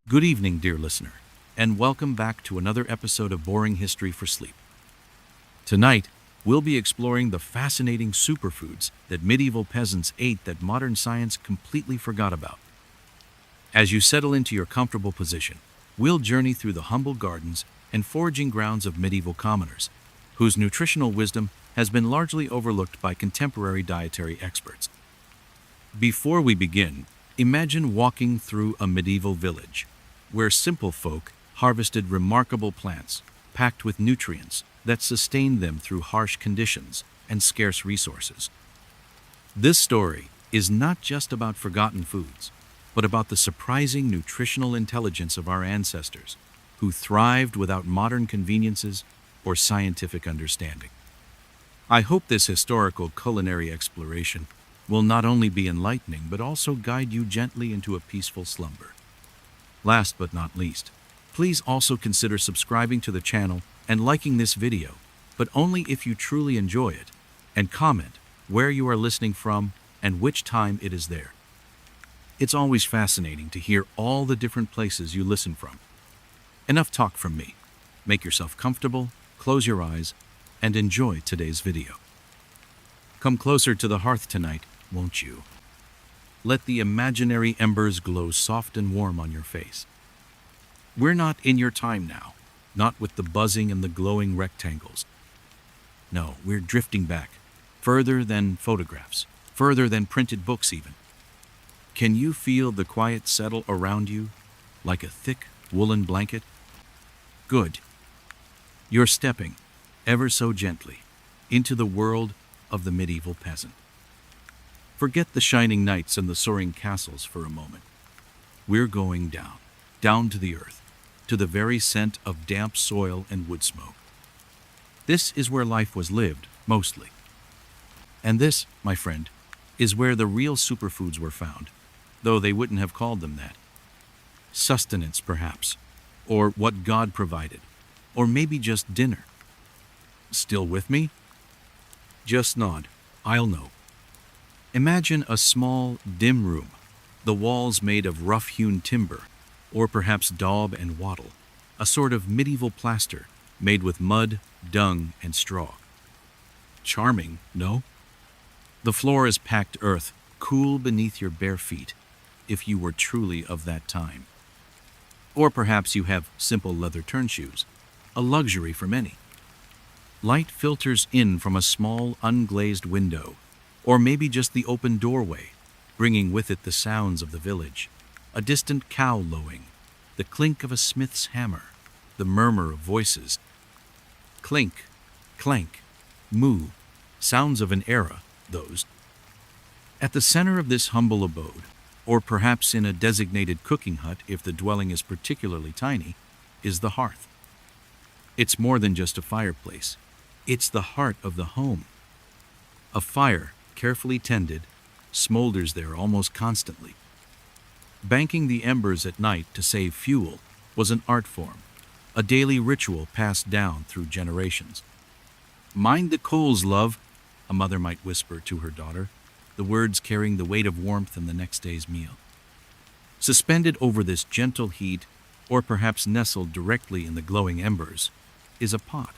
Good evening, dear listener, and welcome back to another episode of Boring History for Sleep. Tonight, we'll be exploring the fascinating superfoods that medieval peasants ate that modern science completely forgot about. As you settle into your comfortable position, we'll journey through the humble gardens and foraging grounds of medieval commoners, whose nutritional wisdom has been largely overlooked by contemporary dietary experts. Before we begin, imagine walking through a medieval village, where simple folk harvested remarkable plants packed with nutrients that sustained them through harsh conditions and scarce resources. This story is not just about forgotten foods, but about the surprising nutritional intelligence of our ancestors, who thrived without modern conveniences or scientific understanding. I hope this historical culinary exploration will not only be enlightening but also guide you gently into a peaceful slumber. Last but not least, please also consider subscribing to the channel and liking this video, but only if you truly enjoy it, and comment where you are listening from and which time it is there. It's always fascinating to hear all the different places you listen from. Enough talk from me. Make yourself comfortable, close your eyes, and enjoy today's video. Come closer to the hearth tonight, won't you? Let the imaginary embers glow soft and warm on your face. We're not in your time now, not with the buzzing and the glowing rectangles. No, we're drifting back, further than photographs, further than printed books even. Can you feel the quiet settle around you, like a thick woolen blanket? Good. You're stepping, ever so gently, into the world of the medieval peasant. Forget the shining knights and the soaring castles for a moment. We're going down to the earth, to the very scent of damp soil and wood smoke. This is where life was lived, mostly. And this, my friend, is where the real superfoods were found, though they wouldn't have called them that. Sustenance, perhaps, or what God provided, or maybe just dinner. Still with me? Just nod, I'll know. Imagine a small, dim room, the walls made of rough-hewn timber, or perhaps daub and wattle, a sort of medieval plaster made with mud, dung, and straw. Charming, no? The floor is packed earth, cool beneath your bare feet, if you were truly of that time. Or perhaps you have simple leather turnshoes, a luxury for many. Light filters in from a small, unglazed window, or maybe just the open doorway, bringing with it the sounds of the village, a distant cow lowing, the clink of a smith's hammer, the murmur of voices. Clink, clank, moo, sounds of an era, those. At the center of this humble abode, or perhaps in a designated cooking hut if the dwelling is particularly tiny, is the hearth. It's more than just a fireplace. It's the heart of the home. A fire, carefully tended, smolders there almost constantly. Banking the embers at night to save fuel was an art form, a daily ritual passed down through generations. "Mind the coals, love," a mother might whisper to her daughter, the words carrying the weight of warmth in the next day's meal. Suspended over this gentle heat, or perhaps nestled directly in the glowing embers, is a pot.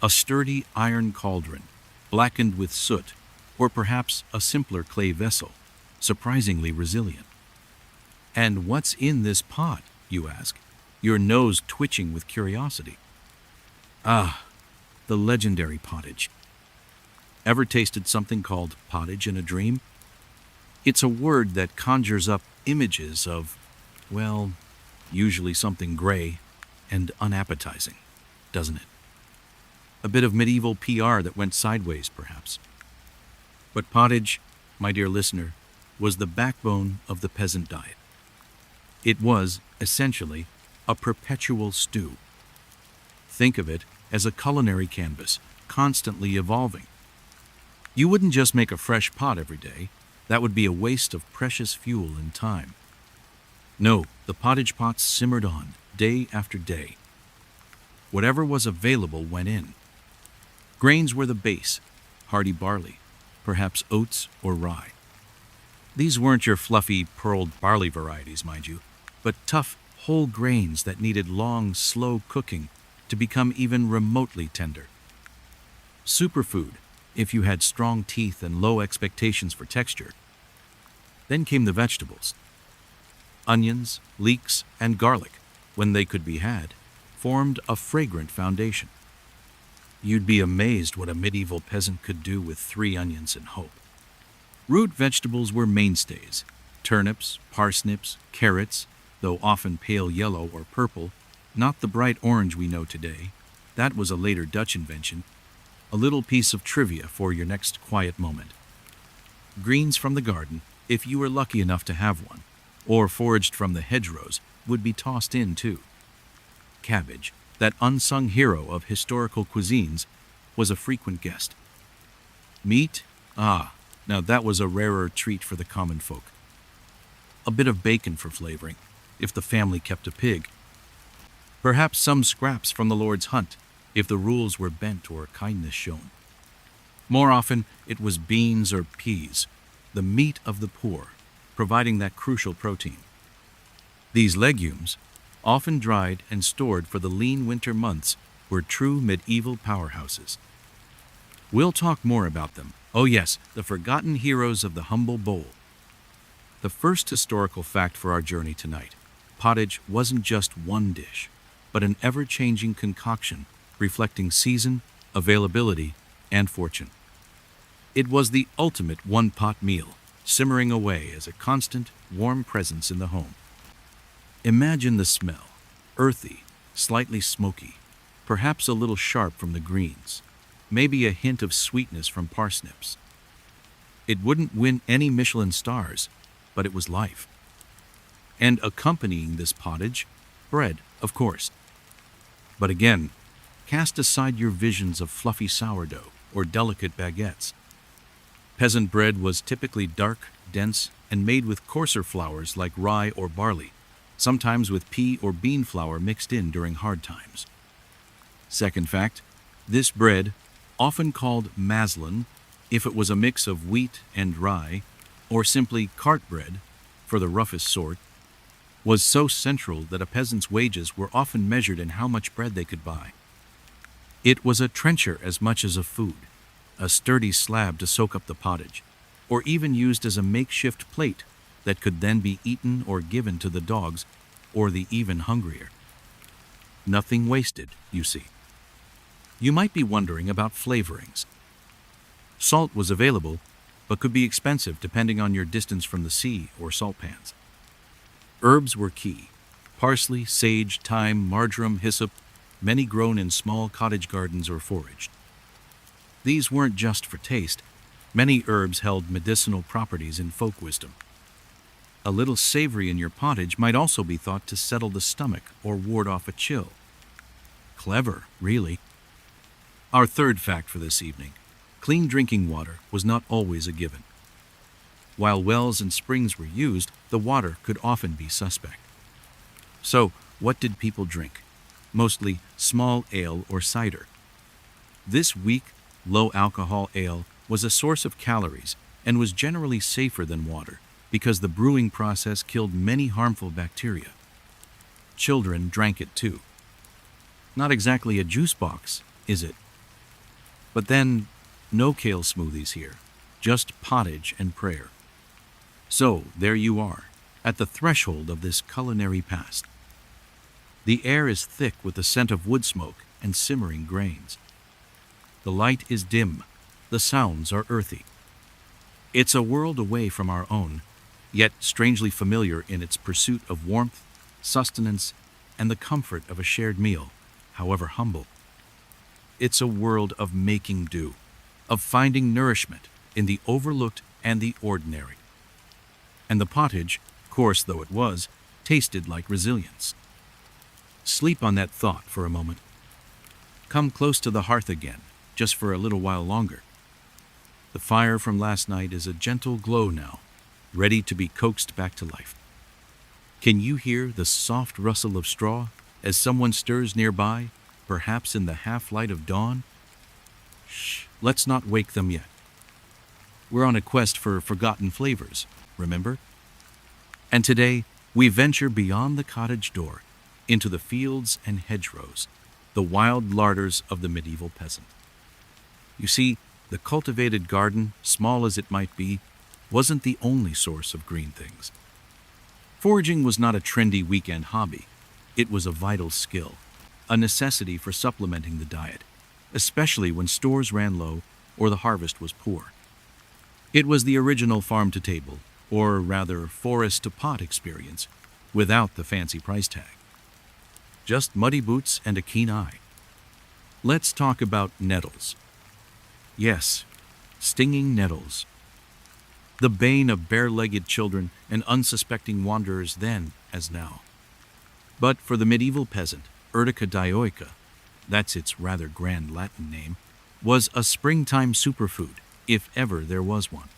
A sturdy iron cauldron, blackened with soot, or perhaps a simpler clay vessel, surprisingly resilient. And what's in this pot, you ask, your nose twitching with curiosity? Ah, the legendary pottage. Ever tasted something called pottage in a dream? It's a word that conjures up images of, well, usually something gray and unappetizing, doesn't it? A bit of medieval PR that went sideways, perhaps. But pottage, my dear listener, was the backbone of the peasant diet. It was, essentially, a perpetual stew. Think of it as a culinary canvas, constantly evolving. You wouldn't just make a fresh pot every day. That would be a waste of precious fuel and time. No, the pottage pots simmered on, day after day. Whatever was available went in. Grains were the base, hardy barley, perhaps oats or rye. These weren't your fluffy, pearled barley varieties, mind you. but tough, whole grains that needed long, slow cooking to become even remotely tender. Superfood, if you had strong teeth and low expectations for texture. Then came the vegetables. Onions, leeks, and garlic, when they could be had, formed a fragrant foundation. You'd be amazed what a medieval peasant could do with 3 onions and hope. Root vegetables were mainstays. Turnips, parsnips, carrots, though often pale yellow or purple, not the bright orange we know today. That was a later Dutch invention. A little piece of trivia for your next quiet moment. Greens from the garden, if you were lucky enough to have one, or foraged from the hedgerows, would be tossed in too. Cabbage, that unsung hero of historical cuisines, was a frequent guest. Meat? Now that was a rarer treat for the common folk. A bit of bacon for flavoring, if the family kept a pig. Perhaps some scraps from the Lord's hunt, if the rules were bent or kindness shown. More often, it was beans or peas, the meat of the poor, providing that crucial protein. These legumes, often dried and stored for the lean winter months, were true medieval powerhouses. We'll talk more about them. Oh yes, the forgotten heroes of the humble bowl. The first historical fact for our journey tonight: pottage wasn't just one dish, but an ever-changing concoction reflecting season, availability, and fortune. It was the ultimate one-pot meal, simmering away as a constant, warm presence in the home. Imagine the smell: earthy, slightly smoky, perhaps a little sharp from the greens, maybe a hint of sweetness from parsnips. It wouldn't win any Michelin stars, but it was life. And accompanying this pottage, bread, of course. But again, cast aside your visions of fluffy sourdough or delicate baguettes. Peasant bread was typically dark, dense, and made with coarser flours like rye or barley, sometimes with pea or bean flour mixed in during hard times. Second fact, this bread, often called maslin, if it was a mix of wheat and rye, or simply cart bread, for the roughest sort, was so central that a peasant's wages were often measured in how much bread they could buy. It was a trencher as much as a food, a sturdy slab to soak up the pottage, or even used as a makeshift plate that could then be eaten or given to the dogs or the even hungrier. Nothing wasted, you see. You might be wondering about flavorings. Salt was available, but could be expensive depending on your distance from the sea or salt pans. Herbs were key: parsley, sage, thyme, marjoram, hyssop, many grown in small cottage gardens or foraged. These weren't just for taste. Many herbs held medicinal properties in folk wisdom. A little savory in your pottage might also be thought to settle the stomach or ward off a chill. Clever, really. Our third fact for this evening: clean drinking water was not always a given. While wells and springs were used, the water could often be suspect. So, what did people drink? Mostly small ale or cider. This weak, low-alcohol ale was a source of calories and was generally safer than water because the brewing process killed many harmful bacteria. Children drank it too. Not exactly a juice box, is it? But then, no kale smoothies here, just pottage and prayer. So, there you are, at the threshold of this culinary past. The air is thick with the scent of wood smoke and simmering grains. The light is dim, the sounds are earthy. It's a world away from our own, yet strangely familiar in its pursuit of warmth, sustenance, and the comfort of a shared meal, however humble. It's a world of making do, of finding nourishment in the overlooked and the ordinary. And the pottage, coarse though it was, tasted like resilience. Sleep on that thought for a moment. Come close to the hearth again, just for a little while longer. The fire from last night is a gentle glow now, ready to be coaxed back to life. Can you hear the soft rustle of straw as someone stirs nearby, perhaps in the half-light of dawn? Shh, let's not wake them yet. We're on a quest for forgotten flavors, remember? And today, we venture beyond the cottage door into the fields and hedgerows, the wild larders of the medieval peasant. You see, the cultivated garden, small as it might be, wasn't the only source of green things. Foraging was not a trendy weekend hobby. It was a vital skill, a necessity for supplementing the diet, especially when stores ran low or the harvest was poor. It was the original farm-to-table, or rather forest-to-pot experience, without the fancy price tag. Just muddy boots and a keen eye. Let's talk about nettles. Yes, stinging nettles. The bane of bare-legged children and unsuspecting wanderers then as now. But for the medieval peasant, Urtica dioica, that's its rather grand Latin name, was a springtime superfood, if ever there was one.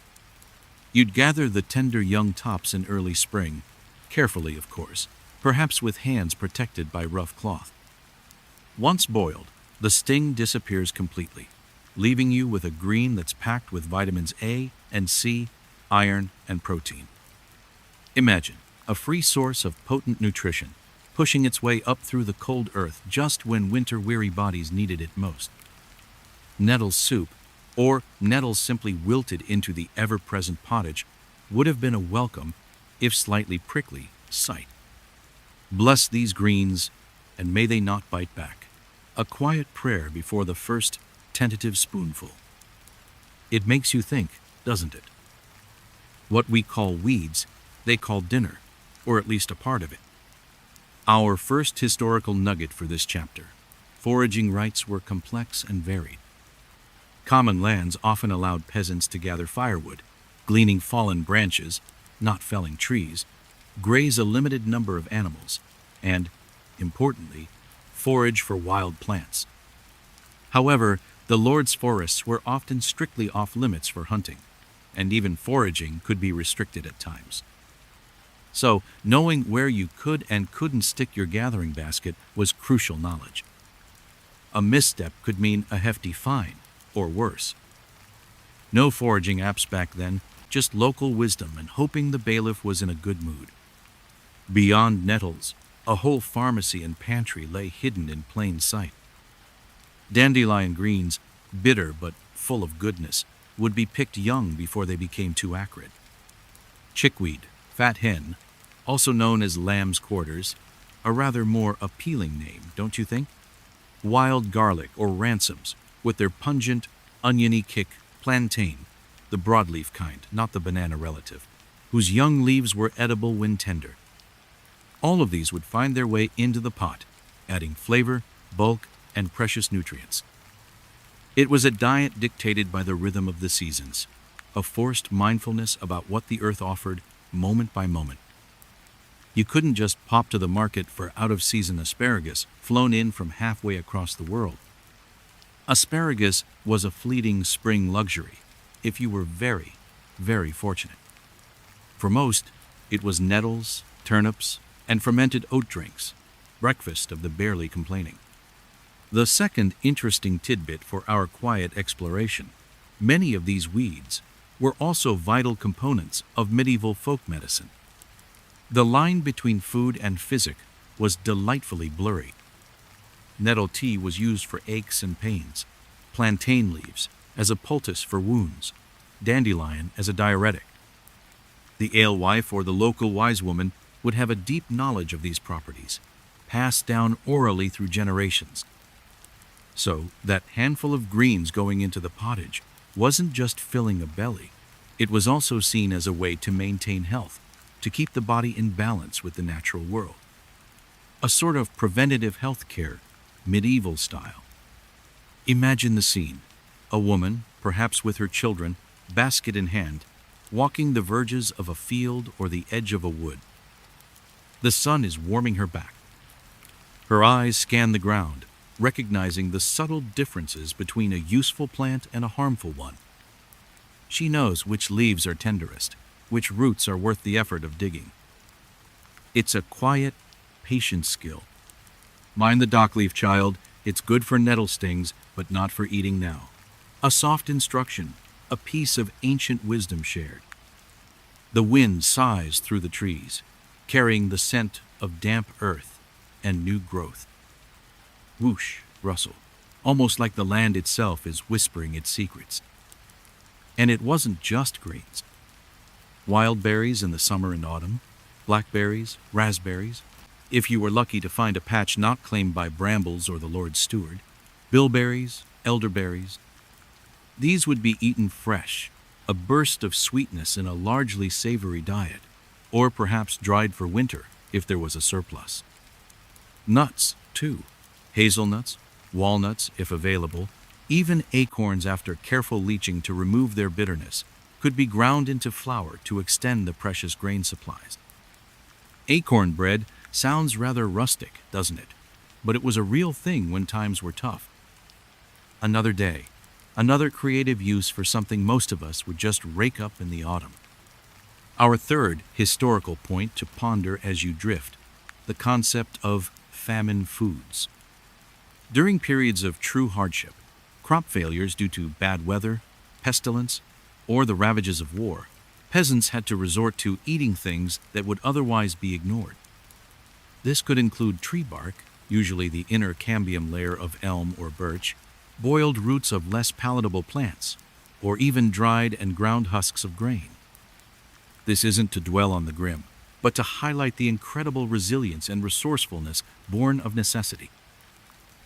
You'd gather the tender young tops in early spring, carefully of course, perhaps with hands protected by rough cloth. Once boiled, the sting disappears completely, leaving you with a green that's packed with vitamins A and C, iron, and protein. Imagine a free source of potent nutrition, pushing its way up through the cold earth just when winter-weary bodies needed it most. Nettle soup, or nettles simply wilted into the ever-present pottage, would have been a welcome, if slightly prickly, sight. Bless these greens, and may they not bite back. A quiet prayer before the first tentative spoonful. It makes you think, doesn't it? What we call weeds, they call dinner, or at least a part of it. Our first historical nugget for this chapter: foraging rites were complex and varied. Common lands often allowed peasants to gather firewood, gleaning fallen branches, not felling trees, graze a limited number of animals, and, importantly, forage for wild plants. However, the Lord's forests were often strictly off-limits for hunting, and even foraging could be restricted at times. So, knowing where you could and couldn't stick your gathering basket was crucial knowledge. A misstep could mean a hefty fine, or worse. No foraging apps back then, just local wisdom and hoping the bailiff was in a good mood. Beyond nettles, a whole pharmacy and pantry lay hidden in plain sight. Dandelion greens, bitter but full of goodness, would be picked young before they became too acrid. Chickweed, fat hen, also known as lamb's quarters, a rather more appealing name, don't you think? Wild garlic or ransoms, with their pungent, oniony kick, plantain, the broadleaf kind, not the banana relative, whose young leaves were edible when tender. All of these would find their way into the pot, adding flavor, bulk, and precious nutrients. It was a diet dictated by the rhythm of the seasons, a forced mindfulness about what the earth offered moment by moment. You couldn't just pop to the market for out-of-season asparagus flown in from halfway across the world. Asparagus was a fleeting spring luxury, if you were very, very fortunate. For most, it was nettles, turnips, and fermented oat drinks, breakfast of the barely complaining. The second interesting tidbit for our quiet exploration: many of these weeds were also vital components of medieval folk medicine. The line between food and physic was delightfully blurry. Nettle tea was used for aches and pains, plantain leaves as a poultice for wounds, dandelion as a diuretic. The alewife or the local wise woman would have a deep knowledge of these properties, passed down orally through generations. So that handful of greens going into the pottage wasn't just filling a belly, it was also seen as a way to maintain health, to keep the body in balance with the natural world. A sort of preventative health care, medieval style. Imagine the scene: a woman, perhaps with her children, basket in hand, walking the verges of a field or the edge of a wood. The sun is warming her back. Her eyes scan the ground, recognizing the subtle differences between a useful plant and a harmful one. She knows which leaves are tenderest, which roots are worth the effort of digging. It's a quiet, patient skill. Mind the dockleaf, child. It's good for nettle stings, but not for eating now. A soft instruction, a piece of ancient wisdom shared. The wind sighs through the trees. carrying the scent of damp earth and new growth. Whoosh, rustle, almost like the land itself is whispering its secrets. And it wasn't just greens. Wild berries in the summer and autumn, blackberries, raspberries, if you were lucky to find a patch not claimed by brambles or the Lord's steward, bilberries, elderberries. These would be eaten fresh, a burst of sweetness in a largely savory diet, or perhaps dried for winter if there was a surplus. Nuts, too, hazelnuts, walnuts if available, even acorns after careful leaching to remove their bitterness, could be ground into flour to extend the precious grain supplies. Acorn bread sounds rather rustic, doesn't it? But it was a real thing when times were tough. Another day, another creative use for something most of us would just rake up in the autumn. Our third historical point to ponder as you drift, the concept of famine foods. During periods of true hardship, crop failures due to bad weather, pestilence, or the ravages of war, peasants had to resort to eating things that would otherwise be ignored. This could include tree bark, usually the inner cambium layer of elm or birch, boiled roots of less palatable plants, or even dried and ground husks of grain. This isn't to dwell on the grim, but to highlight the incredible resilience and resourcefulness born of necessity.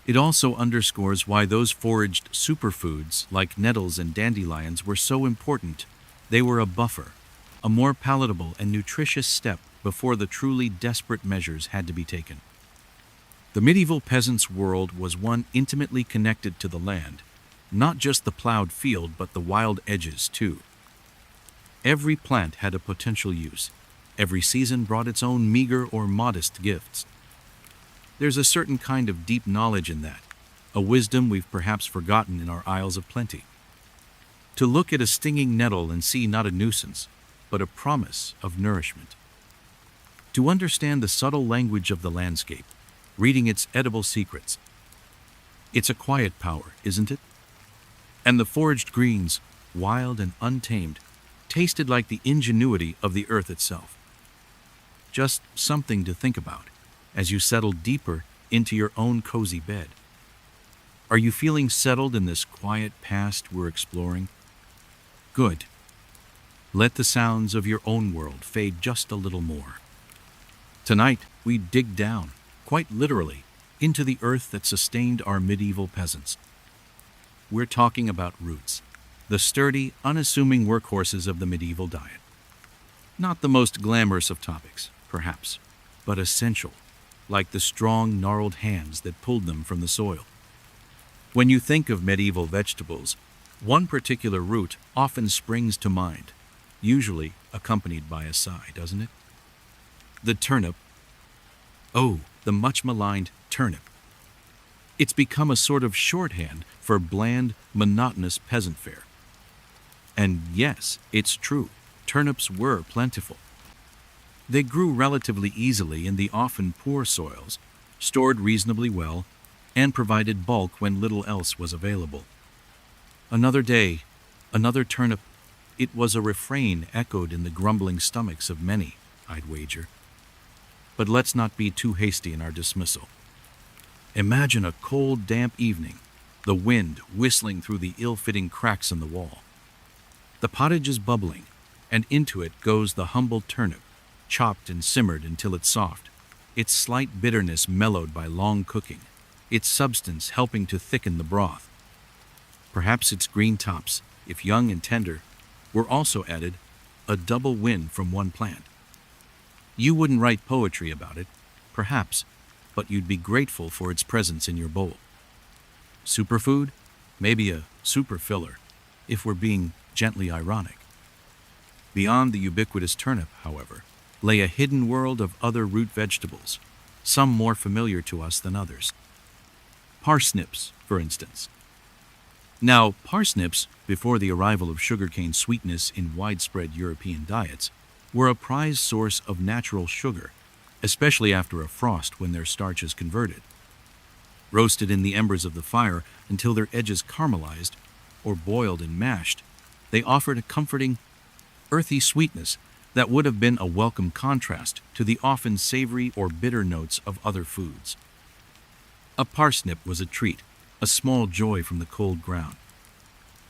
It also underscores why those foraged superfoods like nettles and dandelions were so important. They were a buffer, a more palatable and nutritious step before the truly desperate measures had to be taken. The medieval peasant's world was one intimately connected to the land, not just the plowed field but the wild edges too. Every plant had a potential use. Every season brought its own meager or modest gifts. There's a certain kind of deep knowledge in that, a wisdom we've perhaps forgotten in our Isles of Plenty. To look at a stinging nettle and see not a nuisance, but a promise of nourishment. To understand the subtle language of the landscape, reading its edible secrets. It's a quiet power, isn't it? And the foraged greens, wild and untamed, tasted like the ingenuity of the earth itself. Just something to think about as you settle deeper into your own cozy bed. Are you feeling settled in this quiet past we're exploring? Good. Let the sounds of your own world fade just a little more. Tonight, we dig down, quite literally, into the earth that sustained our medieval peasants. We're talking about roots, the sturdy, unassuming workhorses of the medieval diet. Not the most glamorous of topics, perhaps, but essential, like the strong, gnarled hands that pulled them from the soil. When you think of medieval vegetables, one particular root often springs to mind, usually accompanied by a sigh, doesn't it? The turnip. Oh, the much-maligned turnip. It's become a sort of shorthand for bland, monotonous peasant fare. And yes, it's true, turnips were plentiful. They grew relatively easily in the often poor soils, stored reasonably well, and provided bulk when little else was available. Another day, another turnip. It was a refrain echoed in the grumbling stomachs of many, I'd wager. But let's not be too hasty in our dismissal. Imagine a cold, damp evening, the wind whistling through the ill-fitting cracks in the wall. The pottage is bubbling, and into it goes the humble turnip, chopped and simmered until it's soft, its slight bitterness mellowed by long cooking, its substance helping to thicken the broth. Perhaps its green tops, if young and tender, were also added, a double win from one plant. You wouldn't write poetry about it, perhaps, but you'd be grateful for its presence in your bowl. Superfood? Maybe a super filler, if we're being gently ironic. Beyond the ubiquitous turnip, however, lay a hidden world of other root vegetables, some more familiar to us than others. Parsnips, for instance. Now, parsnips, before the arrival of sugarcane sweetness in widespread European diets, were a prized source of natural sugar, especially after a frost when their starch is converted. Roasted in the embers of the fire until their edges caramelized, or boiled and mashed, they offered a comforting, earthy sweetness that would have been a welcome contrast to the often savory or bitter notes of other foods. A parsnip was a treat, a small joy from the cold ground.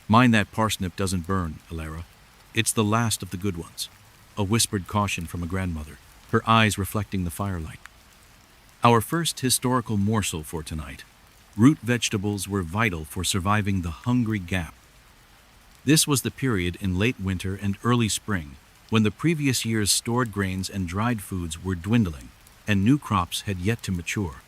"Mind that parsnip doesn't burn, Alara. It's the last of the good ones," a whispered caution from a grandmother, her eyes reflecting the firelight. Our first historical morsel for tonight. Root vegetables were vital for surviving the hungry gap. This was the period in late winter and early spring when the previous year's stored grains and dried foods were dwindling and new crops had yet to mature.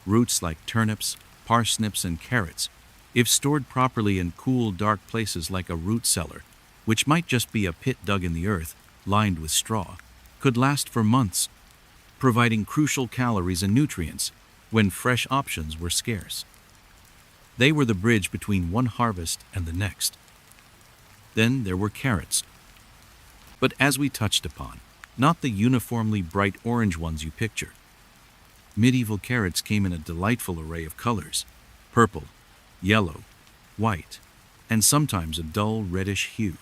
Roots like turnips, parsnips, and carrots, if stored properly in cool, dark places like a root cellar, which might just be a pit dug in the earth, lined with straw, could last for months, providing crucial calories and nutrients when fresh options were scarce. They were the bridge between one harvest and the next. Then there were carrots. But as we touched upon, not the uniformly bright orange ones you picture. Medieval carrots came in a delightful array of colors: purple, yellow, white, and sometimes a dull reddish hue.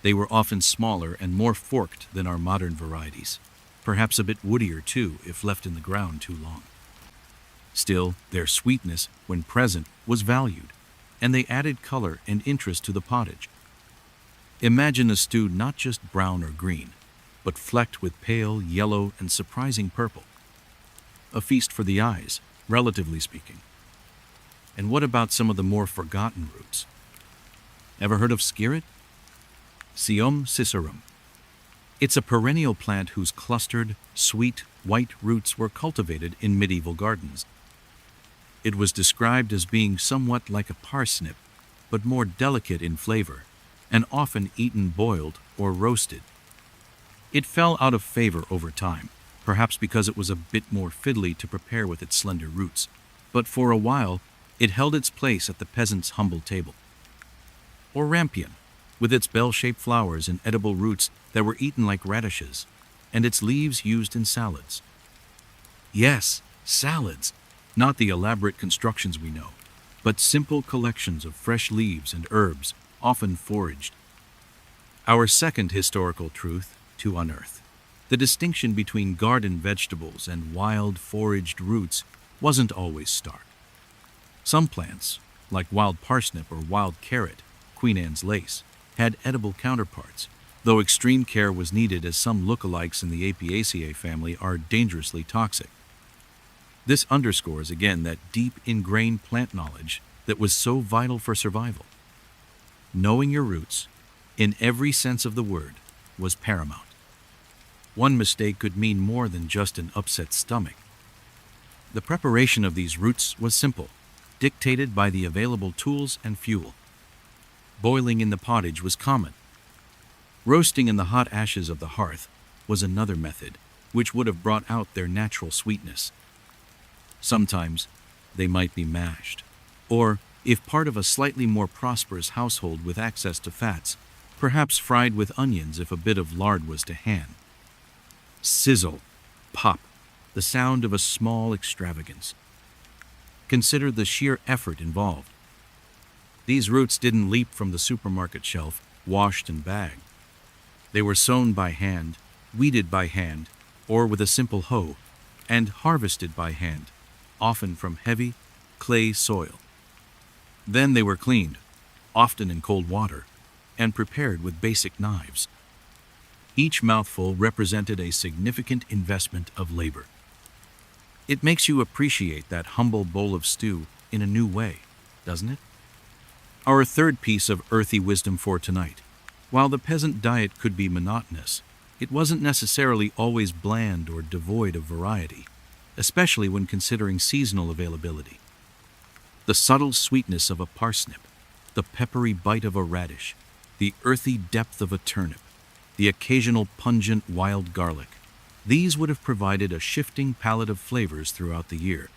They were often smaller and more forked than our modern varieties, perhaps a bit woodier too if left in the ground too long. Still, their sweetness, when present, was valued, and they added color and interest to the pottage. Imagine a stew not just brown or green, but flecked with pale yellow and surprising purple. A feast for the eyes, relatively speaking. And what about some of the more forgotten roots? Ever heard of skirret? Sium cicerum. It's a perennial plant whose clustered, sweet, white roots were cultivated in medieval gardens. It was described as being somewhat like a parsnip, but more delicate in flavor, and often eaten boiled or roasted. It fell out of favor over time, perhaps because it was a bit more fiddly to prepare with its slender roots, but for a while it held its place at the peasant's humble table. Or rampion, with its bell-shaped flowers and edible roots that were eaten like radishes, and its leaves used in salads. Yes, salads, not the elaborate constructions we know, but simple collections of fresh leaves and herbs, often foraged. Our second historical truth to unearth: the distinction between garden vegetables and wild foraged roots wasn't always stark. Some plants, like wild parsnip or wild carrot, Queen Anne's lace, had edible counterparts, though extreme care was needed as some lookalikes in the Apiaceae family are dangerously toxic. This underscores again that deep ingrained plant knowledge that was so vital for survival. Knowing your roots, in every sense of the word, was paramount. One mistake could mean more than just an upset stomach. The preparation of these roots was simple, dictated by the available tools and fuel. Boiling in the pottage was common. Roasting in the hot ashes of the hearth was another method, which would have brought out their natural sweetness. Sometimes they might be mashed, or, if part of a slightly more prosperous household with access to fats, perhaps fried with onions if a bit of lard was to hand. Sizzle, pop, the sound of a small extravagance. Consider the sheer effort involved. These roots didn't leap from the supermarket shelf, washed and bagged. They were sown by hand, weeded by hand, or with a simple hoe, and harvested by hand, often from heavy, clay soil. Then they were cleaned, often in cold water, and prepared with basic knives. Each mouthful represented a significant investment of labor. It makes you appreciate that humble bowl of stew in a new way, doesn't it? Our third piece of earthy wisdom for tonight: while the peasant diet could be monotonous, it wasn't necessarily always bland or devoid of variety, especially when considering seasonal availability. The subtle sweetness of a parsnip, the peppery bite of a radish, the earthy depth of a turnip, the occasional pungent wild garlic, these would have provided a shifting palette of flavors throughout the year,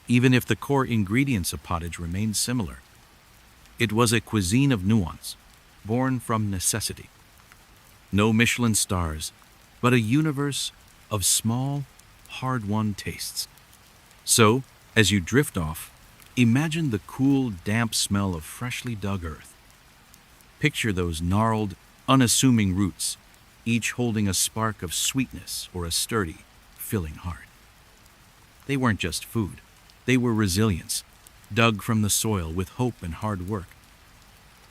even if the core ingredients of pottage remained similar. It was a cuisine of nuance, born from necessity. No Michelin stars, but a universe of small, hard-won tastes. So, as you drift off, imagine the cool, damp smell of freshly dug earth. Picture those gnarled, unassuming roots, each holding a spark of sweetness or a sturdy, filling heart. They weren't just food, they were resilience, dug from the soil with hope and hard work.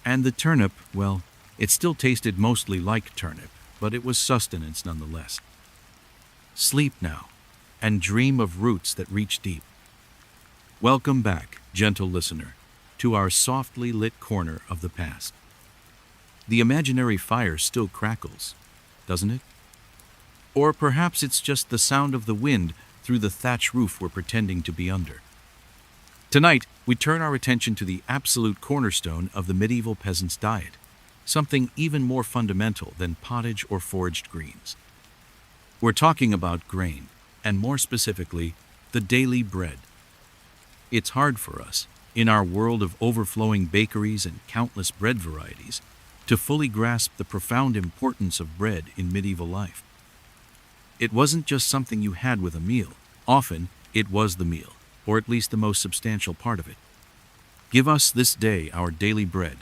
And the turnip, well, it still tasted mostly like turnip, but it was sustenance nonetheless. Sleep now, and dream of roots that reach deep. Welcome back, gentle listener, to our softly lit corner of the past. The imaginary fire still crackles, doesn't it? Or perhaps it's just the sound of the wind through the thatch roof we're pretending to be under. Tonight, we turn our attention to the absolute cornerstone of the medieval peasant's diet, something even more fundamental than pottage or foraged greens. We're talking about grain, and more specifically, the daily bread. It's hard for us, in our world of overflowing bakeries and countless bread varieties, to fully grasp the profound importance of bread in medieval life. It wasn't just something you had with a meal. Often, it was the meal, or at least the most substantial part of it. "Give us this day our daily bread"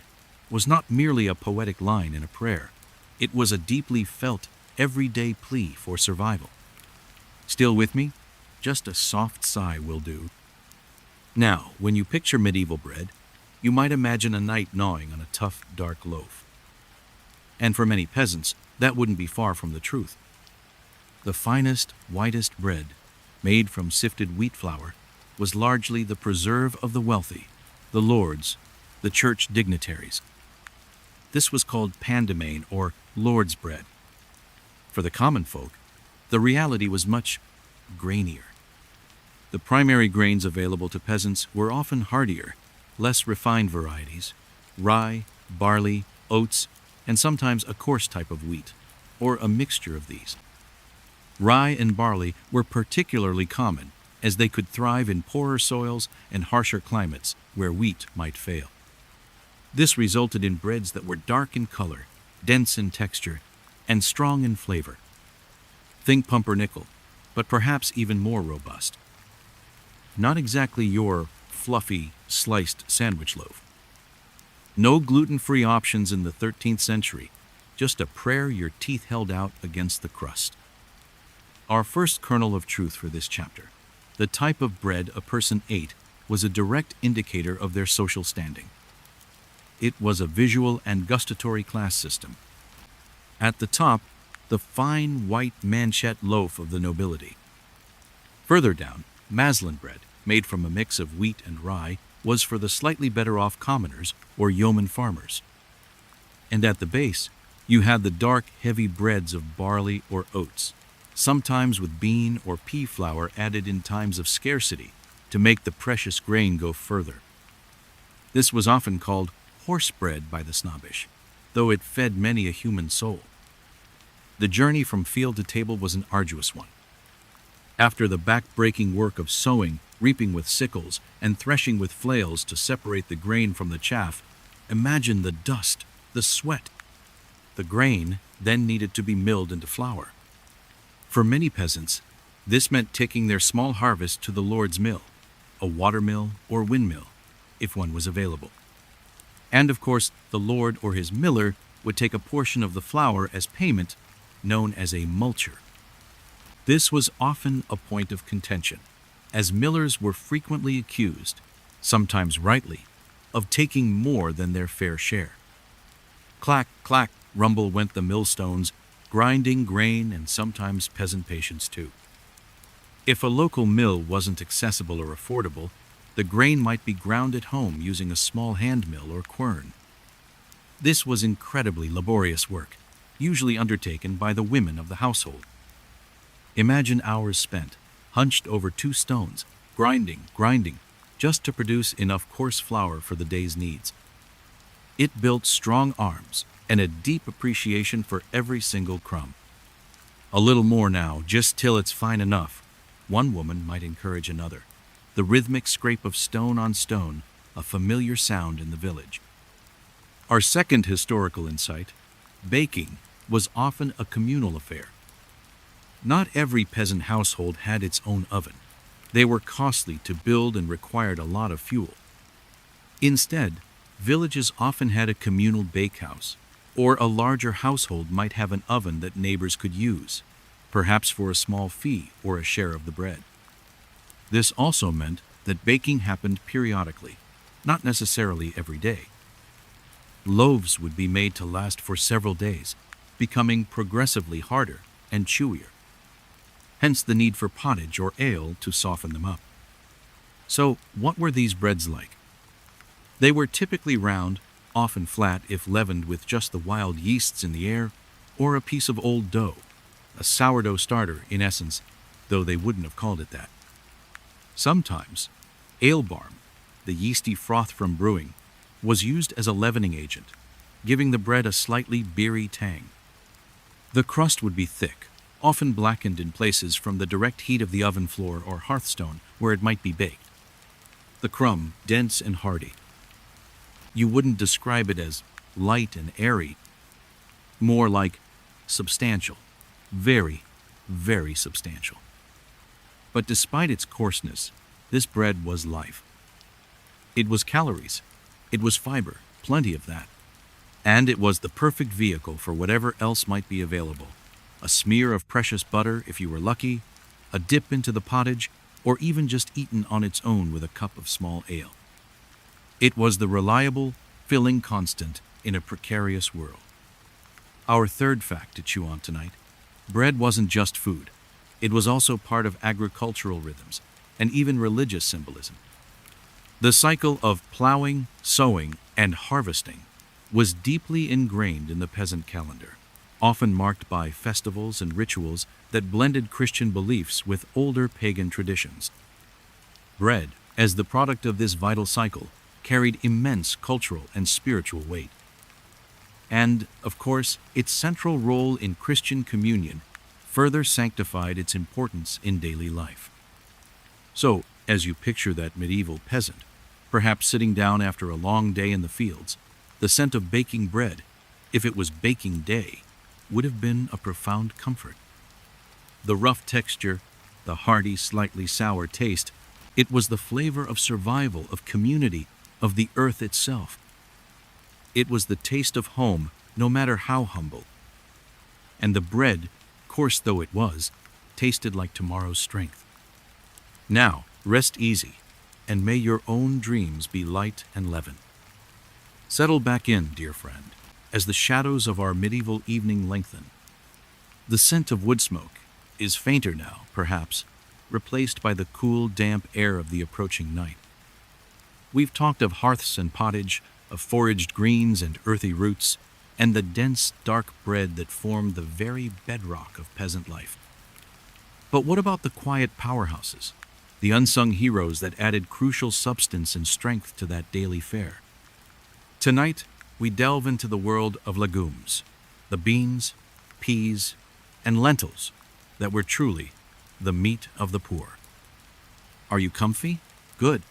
was not merely a poetic line in a prayer. It was a deeply felt, everyday plea for survival. Still with me? Just a soft sigh will do. Now, when you picture medieval bread, you might imagine a knight gnawing on a tough, dark loaf. And for many peasants, that wouldn't be far from the truth. The finest, whitest bread, made from sifted wheat flour, was largely the preserve of the wealthy, the lords, the church dignitaries. This was called pandemain, or lord's bread. For the common folk, the reality was much grainier. The primary grains available to peasants were often hardier, less refined varieties: rye, barley, oats, and sometimes a coarse type of wheat, or a mixture of these. Rye and barley were particularly common, as they could thrive in poorer soils and harsher climates where wheat might fail. This resulted in breads that were dark in color, dense in texture, and strong in flavor. Think pumpernickel, but perhaps even more robust. Not exactly your fluffy, sliced sandwich loaf. No gluten-free options in the 13th century, just a prayer your teeth held out against the crust. Our first kernel of truth for this chapter: the type of bread a person ate was a direct indicator of their social standing. It was a visual and gustatory class system. At the top, the fine white manchette loaf of the nobility. Further down, maslin bread, made from a mix of wheat and rye, was for the slightly better off commoners or yeoman farmers. And at the base, you had the dark, heavy breads of barley or oats, sometimes with bean or pea flour added in times of scarcity to make the precious grain go further. This was often called horse bread by the snobbish, though it fed many a human soul. The journey from field to table was an arduous one. After the back-breaking work of sowing, reaping with sickles, and threshing with flails to separate the grain from the chaff, imagine the dust, the sweat. The grain then needed to be milled into flour. For many peasants, this meant taking their small harvest to the Lord's mill, a watermill or windmill, if one was available. And of course, the Lord or his miller would take a portion of the flour as payment, known as a multure. This was often a point of contention, as millers were frequently accused, sometimes rightly, of taking more than their fair share. Clack, clack, rumble went the millstones, grinding grain and sometimes peasant patience too. If a local mill wasn't accessible or affordable, the grain might be ground at home using a small hand mill or quern. This was incredibly laborious work, usually undertaken by the women of the household. Imagine hours spent, hunched over two stones, grinding, just to produce enough coarse flour for the day's needs. It built strong arms and a deep appreciation for every single crumb. "A little more now, just till it's fine enough," one woman might encourage another. The rhythmic scrape of stone on stone, a familiar sound in the village. Our second historical insight: baking was often a communal affair. Not every peasant household had its own oven. They were costly to build and required a lot of fuel. Instead, villages often had a communal bakehouse, Or a larger household might have an oven that neighbors could use, perhaps for a small fee or a share of the bread. This also meant that baking happened periodically, not necessarily every day. Loaves would be made to last for several days, becoming progressively harder and chewier. Hence the need for pottage or ale to soften them up. So, what were these breads like? They were typically round, often flat if leavened with just the wild yeasts in the air, or a piece of old dough, a sourdough starter in essence, though they wouldn't have called it that. Sometimes, ale barm, the yeasty froth from brewing, was used as a leavening agent, giving the bread a slightly beery tang. The crust would be thick, often blackened in places from the direct heat of the oven floor or hearthstone where it might be baked. The crumb, dense and hearty. You wouldn't describe it as light and airy, more like substantial, very, very substantial. But despite its coarseness, this bread was life. It was calories, it was fiber, plenty of that. And it was the perfect vehicle for whatever else might be available. A smear of precious butter if you were lucky, a dip into the pottage, or even just eaten on its own with a cup of small ale. It was the reliable, filling constant in a precarious world. Our third fact to chew on tonight: bread wasn't just food. It was also part of agricultural rhythms and even religious symbolism. The cycle of plowing, sowing, and harvesting was deeply ingrained in the peasant calendar, often marked by festivals and rituals that blended Christian beliefs with older pagan traditions. Bread, as the product of this vital cycle, carried immense cultural and spiritual weight. And, of course, its central role in Christian communion further sanctified its importance in daily life. So, as you picture that medieval peasant, perhaps sitting down after a long day in the fields, the scent of baking bread, if it was baking day, would have been a profound comfort. The rough texture, the hearty, slightly sour taste, it was the flavor of survival, of community, of the earth itself. It was the taste of home, no matter how humble. And the bread, coarse though it was, tasted like tomorrow's strength. Now, rest easy, and may your own dreams be light and leaven. Settle back in, dear friend, as the shadows of our medieval evening lengthen. The scent of wood smoke is fainter now, perhaps, replaced by the cool, damp air of the approaching night. We've talked of hearths and pottage, of foraged greens and earthy roots, and the dense, dark bread that formed the very bedrock of peasant life. But what about the quiet powerhouses, the unsung heroes that added crucial substance and strength to that daily fare? Tonight, we delve into the world of legumes, the beans, peas, and lentils that were truly the meat of the poor. Are you comfy? Good.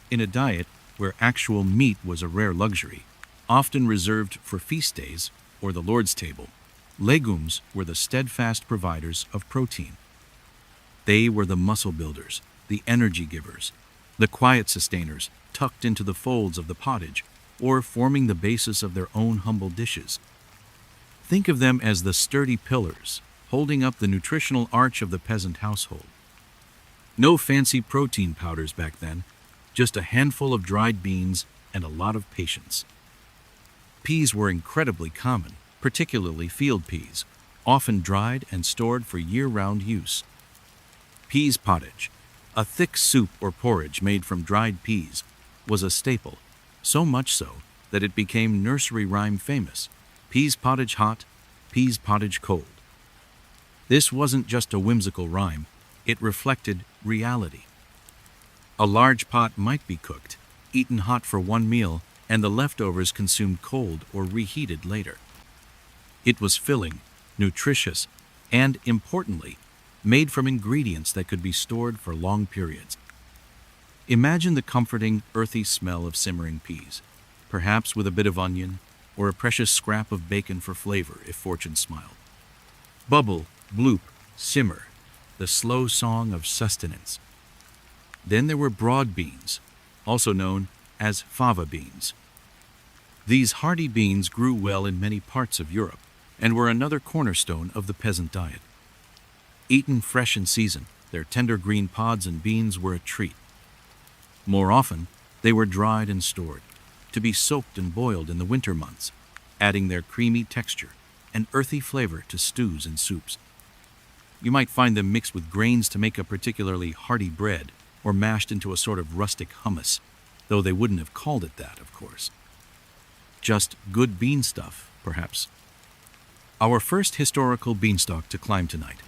In a diet where actual meat was a rare luxury, often reserved for feast days or the Lord's table, legumes were the steadfast providers of protein. They were the muscle builders, the energy givers, the quiet sustainers tucked into the folds of the pottage or forming the basis of their own humble dishes. Think of them as the sturdy pillars holding up the nutritional arch of the peasant household. No fancy protein powders back then, just a handful of dried beans and a lot of patience. Peas were incredibly common, particularly field peas, often dried and stored for year-round use. Peas pottage, a thick soup or porridge made from dried peas, was a staple, so much so that it became nursery rhyme famous: peas pottage hot, peas pottage cold. This wasn't just a whimsical rhyme, it reflected reality. A large pot might be cooked, eaten hot for one meal, and the leftovers consumed cold or reheated later. It was filling, nutritious, and, importantly, made from ingredients that could be stored for long periods. Imagine the comforting, earthy smell of simmering peas, perhaps with a bit of onion or a precious scrap of bacon for flavor if fortune smiled. Bubble, bloop, simmer, the slow song of sustenance. Then there were broad beans, also known as fava beans. These hardy beans grew well in many parts of Europe and were another cornerstone of the peasant diet. Eaten fresh in season, their tender green pods and beans were a treat. More often, they were dried and stored, to be soaked and boiled in the winter months, adding their creamy texture and earthy flavor to stews and soups. You might find them mixed with grains to make a particularly hearty bread, or mashed into a sort of rustic hummus, though they wouldn't have called it that, of course. Just good bean stuff, perhaps. Our first historical beanstalk to climb tonight.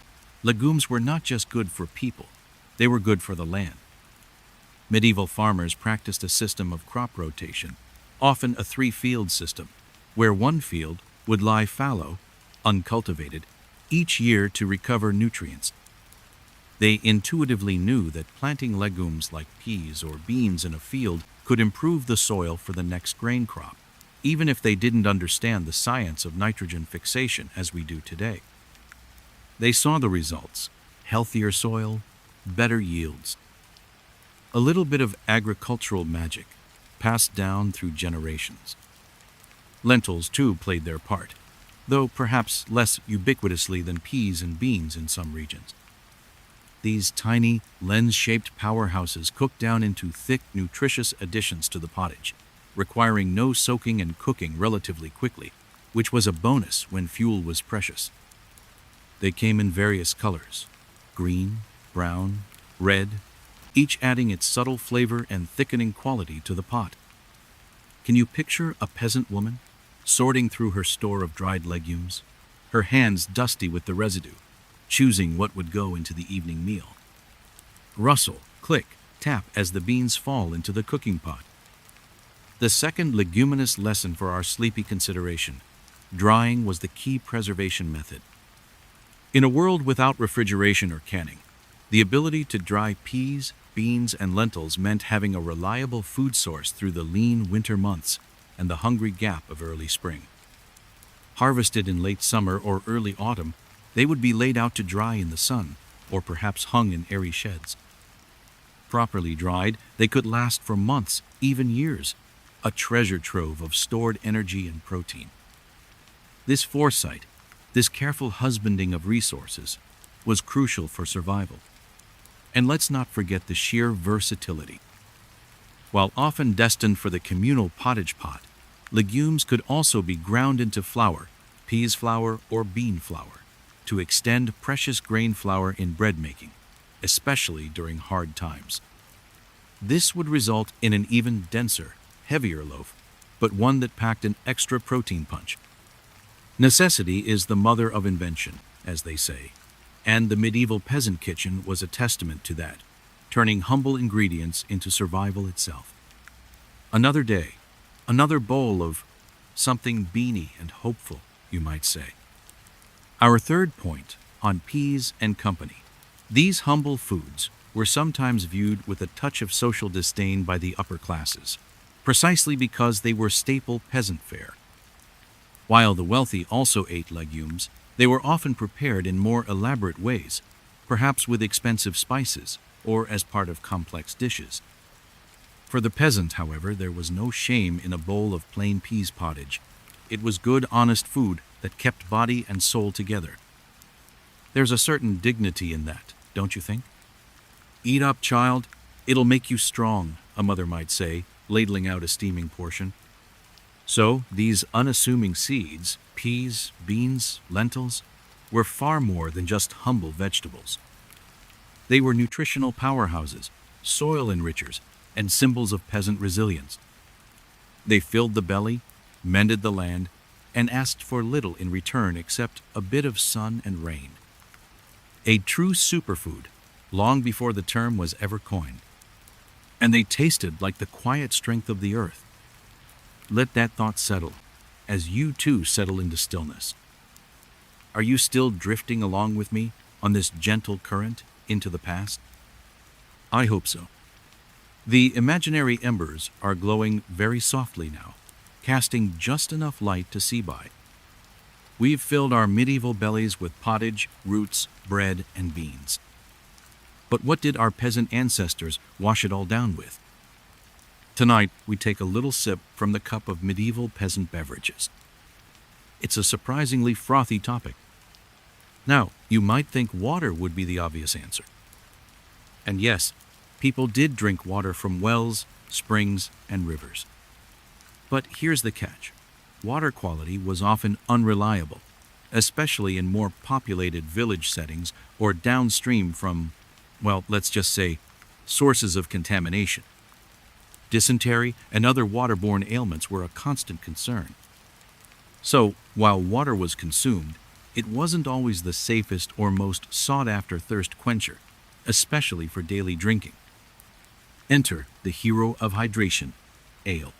Legumes were not just good for people, they were good for the land. Medieval farmers practiced a system of crop rotation, often a three-field system, where one field would lie fallow, uncultivated, each year to recover nutrients. They intuitively knew that planting legumes like peas or beans in a field could improve the soil for the next grain crop, even if they didn't understand the science of nitrogen fixation as we do today. They saw the results: healthier soil, better yields. A little bit of agricultural magic, passed down through generations. Lentils, too, played their part, though perhaps less ubiquitously than peas and beans in some regions. These tiny, lens-shaped powerhouses cooked down into thick, nutritious additions to the pottage, requiring no soaking and cooking relatively quickly, which was a bonus when fuel was precious. They came in various colors: green, brown, red, each adding its subtle flavor and thickening quality to the pot. Can you picture a peasant woman sorting through her store of dried legumes, her hands dusty with the residue, choosing what would go into the evening meal? Rustle, click, tap as the beans fall into the cooking pot. The second leguminous lesson for our sleepy consideration: drying was the key preservation method. In a world without refrigeration or canning, the ability to dry peas, beans, and lentils meant having a reliable food source through the lean winter months and the hungry gap of early spring. Harvested in late summer or early autumn, they would be laid out to dry in the sun, or perhaps hung in airy sheds. Properly dried, they could last for months, even years, a treasure trove of stored energy and protein. This foresight, this careful husbanding of resources, was crucial for survival. And let's not forget the sheer versatility. While often destined for the communal pottage pot, legumes could also be ground into flour, peas flour or bean flour, to extend precious grain flour in bread making, especially during hard times. This would result in an even denser, heavier loaf, but one that packed an extra protein punch. Necessity is the mother of invention, as they say, and the medieval peasant kitchen was a testament to that, turning humble ingredients into survival itself. Another day, another bowl of something beany and hopeful, you might say. Our third point, on peas and company. These humble foods were sometimes viewed with a touch of social disdain by the upper classes, precisely because they were staple peasant fare. While the wealthy also ate legumes, they were often prepared in more elaborate ways, perhaps with expensive spices or as part of complex dishes. For the peasant, however, there was no shame in a bowl of plain peas pottage. It was good, honest food that kept body and soul together. There's a certain dignity in that, don't you think? "Eat up, child. It'll make you strong," a mother might say, ladling out a steaming portion. So these unassuming seeds, peas, beans, lentils, were far more than just humble vegetables. They were nutritional powerhouses, soil enrichers, and symbols of peasant resilience. They filled the belly, mended the land, and asked for little in return except a bit of sun and rain. A true superfood, long before the term was ever coined. And they tasted like the quiet strength of the earth. Let that thought settle, as you too settle into stillness. Are you still drifting along with me on this gentle current into the past? I hope so. The imaginary embers are glowing very softly now, casting just enough light to see by. We've filled our medieval bellies with pottage, roots, bread, and beans. But what did our peasant ancestors wash it all down with? Tonight, we take a little sip from the cup of medieval peasant beverages. It's a surprisingly frothy topic. Now, you might think water would be the obvious answer. And yes, people did drink water from wells, springs, and rivers. But here's the catch. Water quality was often unreliable, especially in more populated village settings or downstream from, well, let's just say, sources of contamination. Dysentery and other waterborne ailments were a constant concern. So, while water was consumed, it wasn't always the safest or most sought-after thirst quencher, especially for daily drinking. Enter the hero of hydration, ale.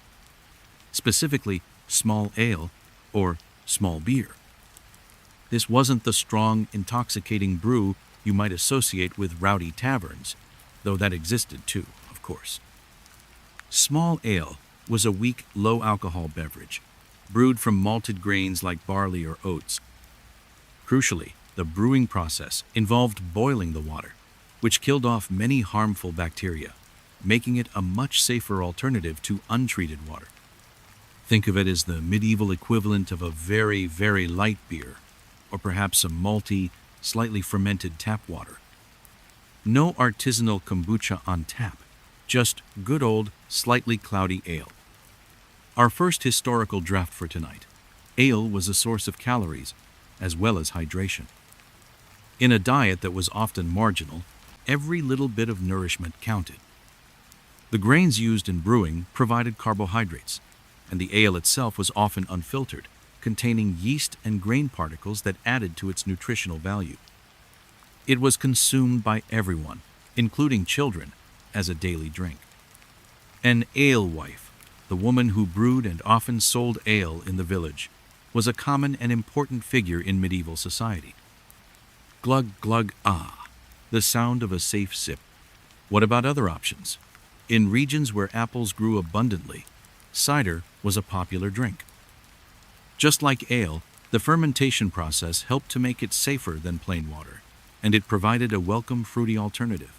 Specifically, small ale or small beer. This wasn't the strong, intoxicating brew you might associate with rowdy taverns, though that existed too, of course. Small ale was a weak, low-alcohol beverage, brewed from malted grains like barley or oats. Crucially, the brewing process involved boiling the water, which killed off many harmful bacteria, making it a much safer alternative to untreated water. Think of it as the medieval equivalent of a very, very light beer, or perhaps some malty, slightly fermented tap water. No artisanal kombucha on tap, just good old, slightly cloudy ale. Our first historical draft for tonight. Ale was a source of calories, as well as hydration. In a diet that was often marginal, every little bit of nourishment counted. The grains used in brewing provided carbohydrates, and the ale itself was often unfiltered, containing yeast and grain particles that added to its nutritional value. It was consumed by everyone, including children, as a daily drink. An alewife, the woman who brewed and often sold ale in the village, was a common and important figure in medieval society. Glug, glug, ah, the sound of a safe sip. What about other options? In regions where apples grew abundantly, cider was a popular drink. Just like ale, the fermentation process helped to make it safer than plain water, and it provided a welcome fruity alternative.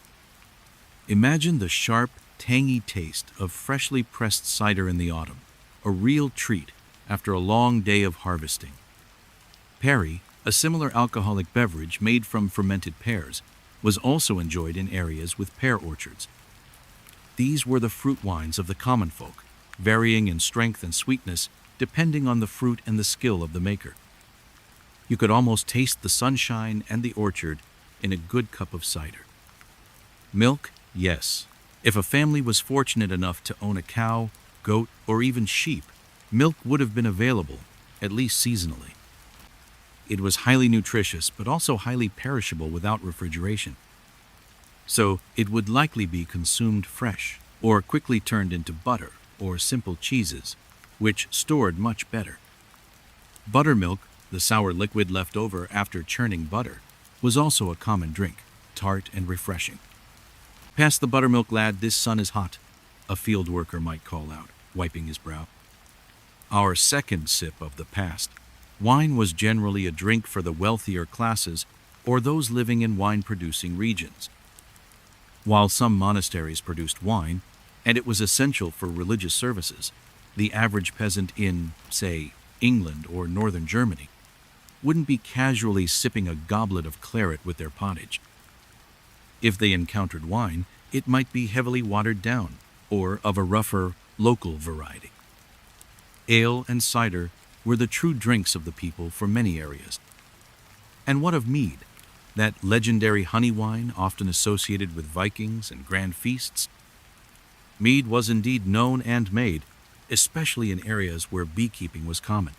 Imagine the sharp, tangy taste of freshly pressed cider in the autumn, a real treat after a long day of harvesting. Perry, a similar alcoholic beverage made from fermented pears, was also enjoyed in areas with pear orchards. These were the fruit wines of the common folk, varying in strength and sweetness depending on the fruit and the skill of the maker. You could almost taste the sunshine and the orchard in a good cup of cider. Milk, yes. If a family was fortunate enough to own a cow, goat, or even sheep, milk would have been available, at least seasonally. It was highly nutritious, but also highly perishable without refrigeration. So it would likely be consumed fresh, or quickly turned into butter or simple cheeses, which stored much better. Buttermilk, the sour liquid left over after churning butter, was also a common drink, tart and refreshing. "Pass the buttermilk, lad, this sun is hot," a field worker might call out, wiping his brow. Our second sip of the past. Wine was generally a drink for the wealthier classes or those living in wine-producing regions. While some monasteries produced wine, and it was essential for religious services, the average peasant in, say, England or northern Germany wouldn't be casually sipping a goblet of claret with their pottage. If they encountered wine, it might be heavily watered down or of a rougher, local variety. Ale and cider were the true drinks of the people for many areas. And what of mead, that legendary honey wine often associated with Vikings and grand feasts? Mead was indeed known and made, especially in areas where beekeeping was common.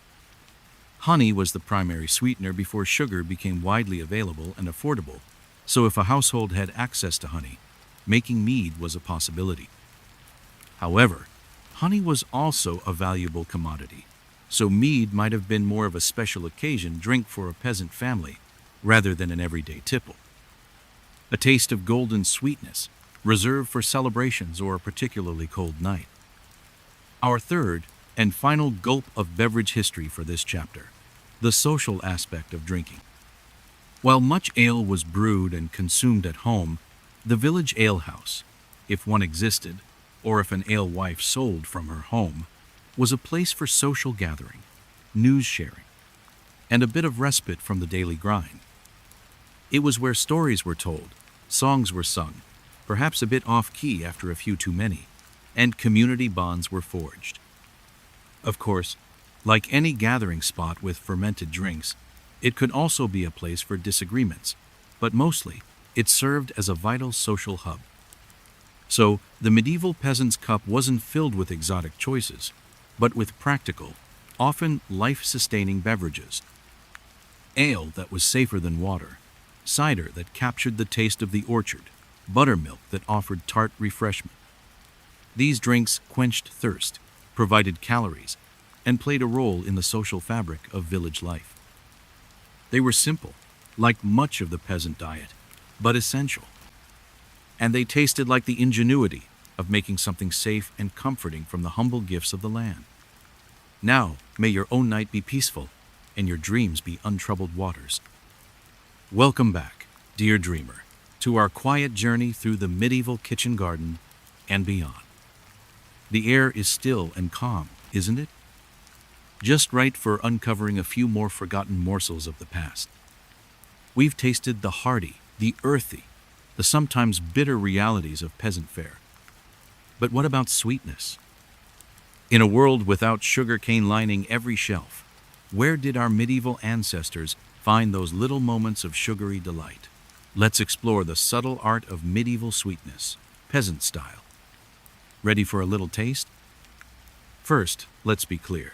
Honey was the primary sweetener before sugar became widely available and affordable, so if a household had access to honey, making mead was a possibility. However, honey was also a valuable commodity, so mead might have been more of a special occasion drink for a peasant family rather than an everyday tipple. A taste of golden sweetness, reserved for celebrations or a particularly cold night. Our third and final gulp of beverage history for this chapter, the social aspect of drinking. While much ale was brewed and consumed at home, the village alehouse, if one existed, or if an alewife sold from her home, was a place for social gathering, news sharing, and a bit of respite from the daily grind. It was where stories were told, songs were sung, perhaps a bit off-key after a few too many, and community bonds were forged. Of course, like any gathering spot with fermented drinks, it could also be a place for disagreements, but mostly it served as a vital social hub. So, the medieval peasant's cup wasn't filled with exotic choices, but with practical, often life-sustaining beverages. Ale that was safer than water, cider that captured the taste of the orchard, buttermilk that offered tart refreshment. These drinks quenched thirst, provided calories, and played a role in the social fabric of village life. They were simple, like much of the peasant diet, but essential. And they tasted like the ingenuity of making something safe and comforting from the humble gifts of the land. Now, may your own night be peaceful, and your dreams be untroubled waters. Welcome back, dear dreamer, to our quiet journey through the medieval kitchen garden and beyond. The air is still and calm, isn't it? Just right for uncovering a few more forgotten morsels of the past. We've tasted the hearty, the earthy, the sometimes bitter realities of peasant fare. But what about sweetness? In a world without sugarcane lining every shelf, where did our medieval ancestors find those little moments of sugary delight? Let's explore the subtle art of medieval sweetness, peasant style. Ready for a little taste? First, let's be clear.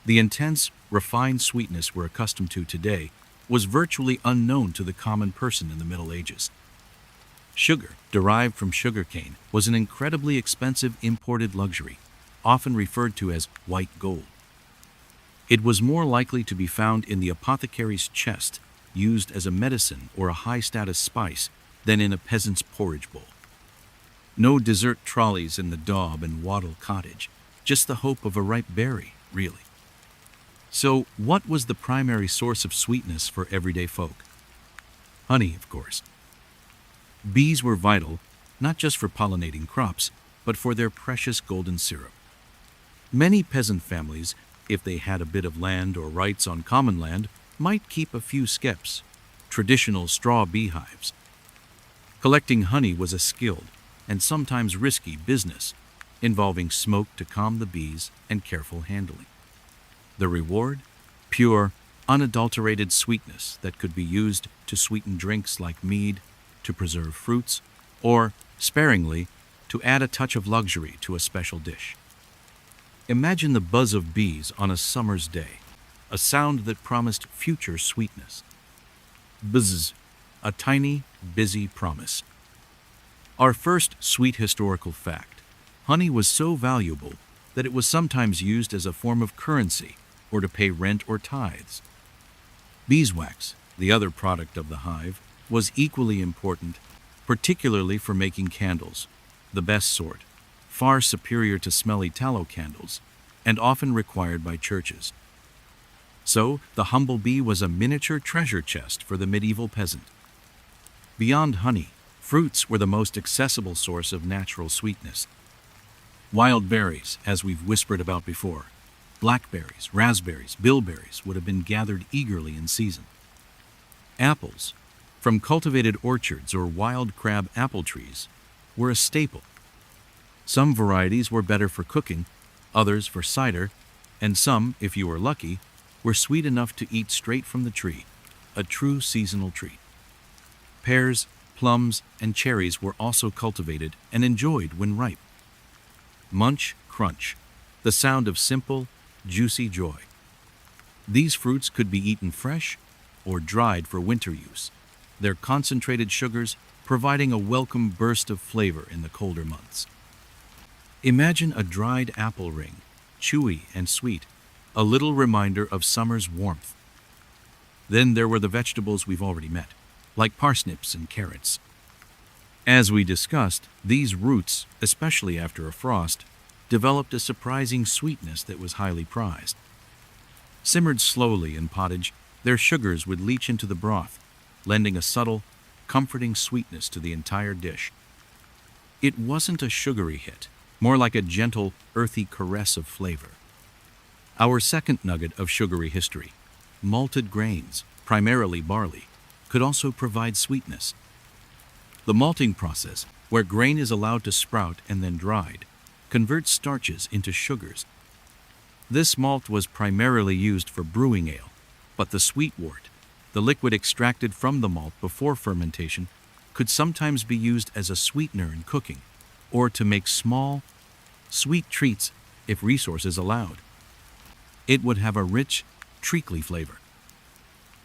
The intense, refined sweetness we're accustomed to today was virtually unknown to the common person in the Middle Ages. Sugar, derived from sugarcane, was an incredibly expensive imported luxury, often referred to as white gold. It was more likely to be found in the apothecary's chest, used as a medicine or a high-status spice, than in a peasant's porridge bowl. No dessert trolleys in the daub and wattle cottage, just the hope of a ripe berry, really. So, what was the primary source of sweetness for everyday folk? Honey, of course. Bees were vital, not just for pollinating crops, but for their precious golden syrup. Many peasant families, if they had a bit of land or rights on common land, might keep a few skeps, traditional straw beehives. Collecting honey was a skilled and sometimes risky business, involving smoke to calm the bees and careful handling. The reward? Pure, unadulterated sweetness that could be used to sweeten drinks like mead, to preserve fruits, or, sparingly, to add a touch of luxury to a special dish. Imagine the buzz of bees on a summer's day, a sound that promised future sweetness. Buzz, a tiny, busy promise. Our first sweet historical fact: honey was so valuable that it was sometimes used as a form of currency or to pay rent or tithes. Beeswax, the other product of the hive, was equally important, particularly for making candles, the best sort, far superior to smelly tallow candles, and often required by churches. So, the humble bee was a miniature treasure chest for the medieval peasant. Beyond honey, fruits were the most accessible source of natural sweetness. Wild berries, as we've whispered about before, blackberries, raspberries, bilberries would have been gathered eagerly in season. Apples, from cultivated orchards or wild crab apple trees, were a staple. Some varieties were better for cooking, others for cider, and some, if you were lucky, were sweet enough to eat straight from the tree, a true seasonal treat. Pears, plums, and cherries were also cultivated and enjoyed when ripe. Munch, crunch, the sound of simple, juicy joy. These fruits could be eaten fresh or dried for winter use, their concentrated sugars providing a welcome burst of flavor in the colder months. Imagine a dried apple ring, chewy and sweet, a little reminder of summer's warmth. Then there were the vegetables we've already met, like parsnips and carrots. As we discussed, these roots, especially after a frost, developed a surprising sweetness that was highly prized. Simmered slowly in pottage, their sugars would leach into the broth, lending a subtle, comforting sweetness to the entire dish. It wasn't a sugary hit, more like a gentle, earthy caress of flavor. Our second nugget of sugary history, malted grains, primarily barley, could also provide sweetness. The malting process, where grain is allowed to sprout and then dried, converts starches into sugars. This malt was primarily used for brewing ale, but the sweet wort, the liquid extracted from the malt before fermentation, could sometimes be used as a sweetener in cooking, or to make small, sweet treats if resources allowed. It would have a rich, treacly flavor.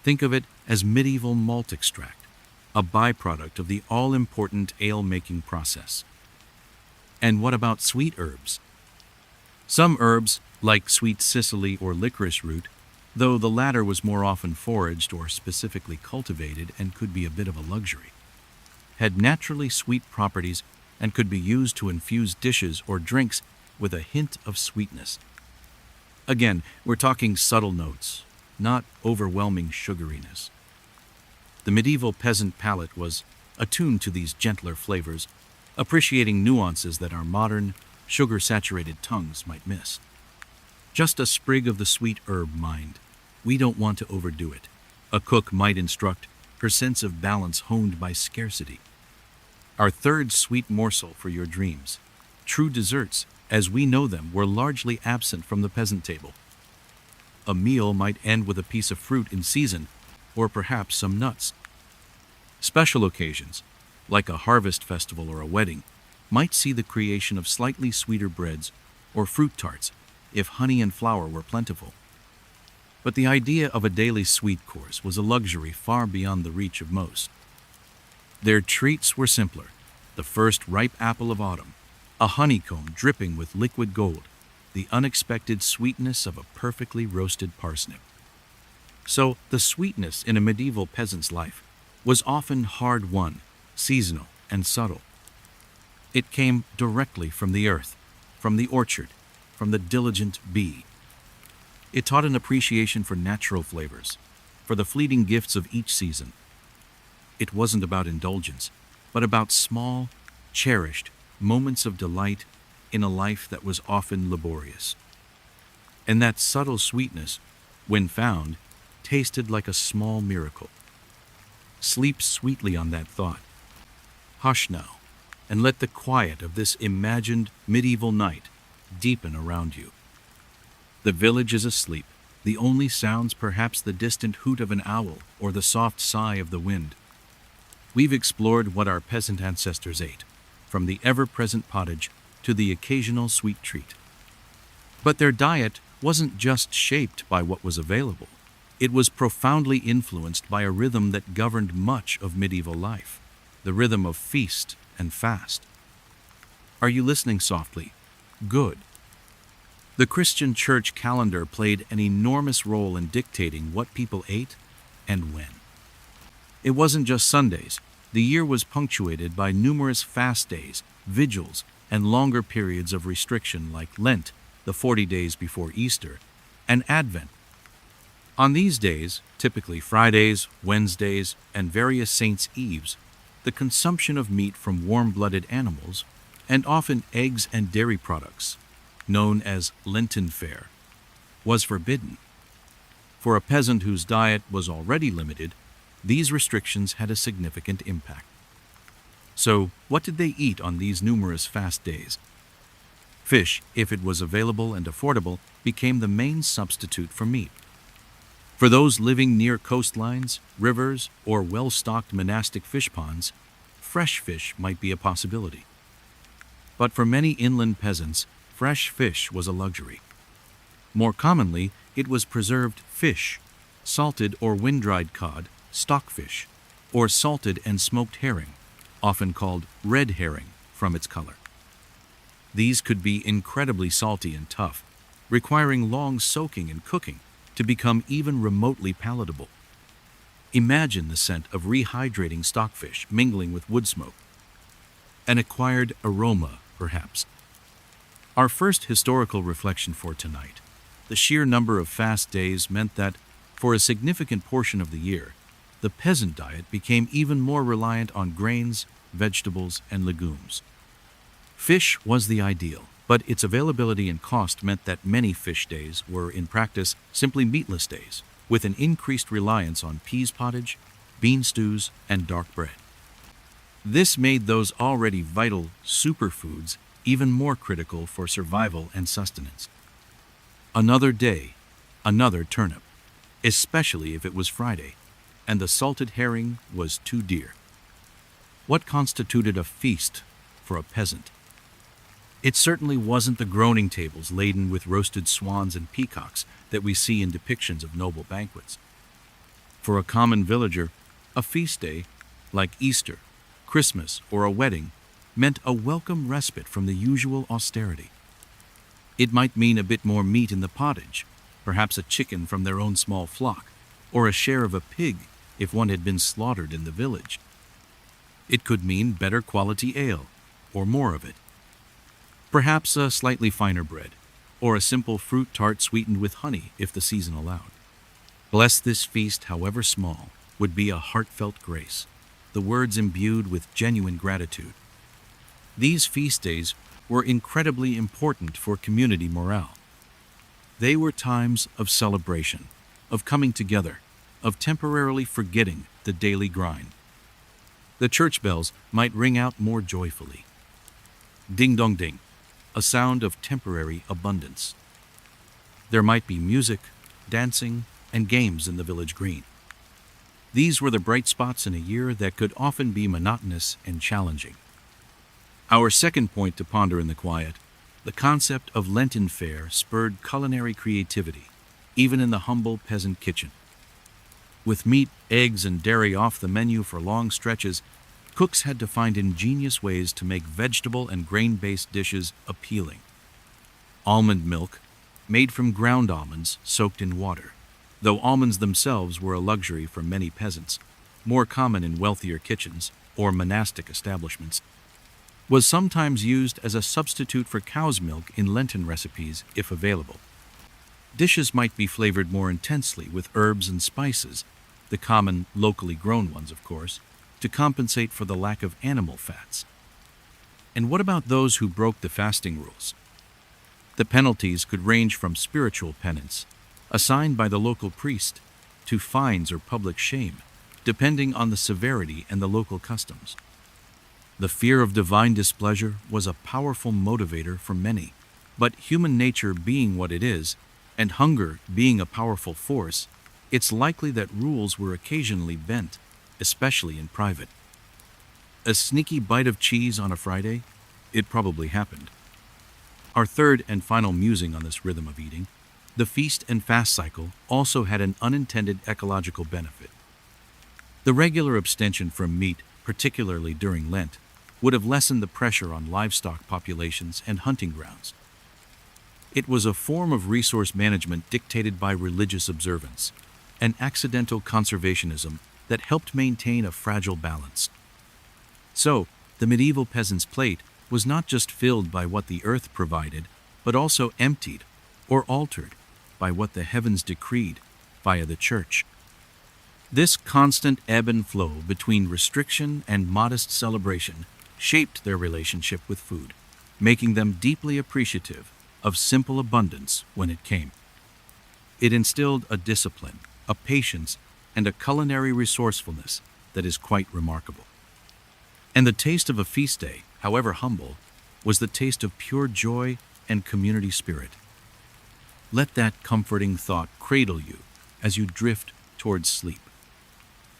Think of it as medieval malt extract, a byproduct of the all-important ale-making process. And what about sweet herbs? Some herbs, like sweet cicely or licorice root, though the latter was more often foraged or specifically cultivated and could be a bit of a luxury, had naturally sweet properties and could be used to infuse dishes or drinks with a hint of sweetness. Again, we're talking subtle notes, not overwhelming sugariness. The medieval peasant palate was attuned to these gentler flavors, appreciating nuances that our modern, sugar-saturated tongues might miss. Just a sprig of the sweet herb, mind. We don't want to overdo it. A cook might instruct, her sense of balance honed by scarcity. Our third sweet morsel for your dreams. True desserts, as we know them, were largely absent from the peasant table. A meal might end with a piece of fruit in season, or perhaps some nuts. Special occasions, like a harvest festival or a wedding, might see the creation of slightly sweeter breads or fruit tarts if honey and flour were plentiful. But the idea of a daily sweet course was a luxury far beyond the reach of most. Their treats were simpler: the first ripe apple of autumn, a honeycomb dripping with liquid gold, the unexpected sweetness of a perfectly roasted parsnip. So the sweetness in a medieval peasant's life was often hard-won, seasonal, and subtle. It came directly from the earth, from the orchard, from the diligent bee. It taught an appreciation for natural flavors, for the fleeting gifts of each season. It wasn't about indulgence, but about small, cherished moments of delight in a life that was often laborious. And that subtle sweetness, when found, tasted like a small miracle. Sleep sweetly on that thought. Hush now, and let the quiet of this imagined medieval night deepen around you. The village is asleep, the only sounds perhaps the distant hoot of an owl or the soft sigh of the wind. We've explored what our peasant ancestors ate, from the ever-present pottage to the occasional sweet treat. But their diet wasn't just shaped by what was available. It was profoundly influenced by a rhythm that governed much of medieval life, the rhythm of feast and fast. Are you listening softly? Good. The Christian church calendar played an enormous role in dictating what people ate and when. It wasn't just Sundays. The year was punctuated by numerous fast days, vigils, and longer periods of restriction like Lent, the 40 days before Easter, and Advent. On these days, typically Fridays, Wednesdays, and various saints' eves, the consumption of meat from warm-blooded animals, and often eggs and dairy products, known as Lenten fare, was forbidden. For a peasant whose diet was already limited, these restrictions had a significant impact. So, what did they eat on these numerous fast days? Fish, if it was available and affordable, became the main substitute for meat. For those living near coastlines, rivers, or well-stocked monastic fish ponds, fresh fish might be a possibility. But for many inland peasants, fresh fish was a luxury. More commonly, it was preserved fish, salted or wind-dried cod, stockfish, or salted and smoked herring, often called red herring from its color. These could be incredibly salty and tough, requiring long soaking and cooking to become even remotely palatable. Imagine the scent of rehydrating stockfish mingling with wood smoke. An acquired aroma, perhaps. Our first historical reflection for tonight. The sheer number of fast days meant that, for a significant portion of the year, the peasant diet became even more reliant on grains, vegetables, and legumes. Fish was the ideal, but its availability and cost meant that many fish days were, in practice, simply meatless days, with an increased reliance on peas pottage, bean stews, and dark bread. This made those already vital superfoods even more critical for survival and sustenance. Another day, another turnip, especially if it was Friday, and the salted herring was too dear. What constituted a feast for a peasant? It certainly wasn't the groaning tables laden with roasted swans and peacocks that we see in depictions of noble banquets. For a common villager, a feast day, like Easter, Christmas, or a wedding, meant a welcome respite from the usual austerity. It might mean a bit more meat in the pottage, perhaps a chicken from their own small flock, or a share of a pig if one had been slaughtered in the village. It could mean better quality ale, or more of it. Perhaps a slightly finer bread, or a simple fruit tart sweetened with honey if the season allowed. Bless this feast, however small, would be a heartfelt grace, the words imbued with genuine gratitude. These feast days were incredibly important for community morale. They were times of celebration, of coming together, of temporarily forgetting the daily grind. The church bells might ring out more joyfully. Ding dong ding, a sound of temporary abundance. There might be music, dancing, and games in the village green. These were the bright spots in a year that could often be monotonous and challenging. Our second point to ponder in the quiet, the concept of Lenten fare spurred culinary creativity, even in the humble peasant kitchen. With meat, eggs, and dairy off the menu for long stretches, cooks had to find ingenious ways to make vegetable and grain-based dishes appealing. Almond milk, made from ground almonds soaked in water, though almonds themselves were a luxury for many peasants, more common in wealthier kitchens or monastic establishments, was sometimes used as a substitute for cow's milk in Lenten recipes if available. Dishes might be flavored more intensely with herbs and spices, the common, locally grown ones, of course, to compensate for the lack of animal fats. And what about those who broke the fasting rules? The penalties could range from spiritual penance, assigned by the local priest, to fines or public shame, depending on the severity and the local customs. The fear of divine displeasure was a powerful motivator for many, but human nature being what it is, and hunger being a powerful force, it's likely that rules were occasionally bent, especially in private. A sneaky bite of cheese on a Friday? It probably happened. Our third and final musing on this rhythm of eating, the feast and fast cycle also had an unintended ecological benefit. The regular abstention from meat, particularly during Lent, would have lessened the pressure on livestock populations and hunting grounds. It was a form of resource management dictated by religious observance, an accidental conservationism that helped maintain a fragile balance. So, the medieval peasant's plate was not just filled by what the earth provided, but also emptied or altered by what the heavens decreed via the church. This constant ebb and flow between restriction and modest celebration shaped their relationship with food, making them deeply appreciative of simple abundance when it came. It instilled a discipline, a patience, and a culinary resourcefulness that is quite remarkable. And the taste of a feast day, however humble, was the taste of pure joy and community spirit. Let that comforting thought cradle you as you drift towards sleep.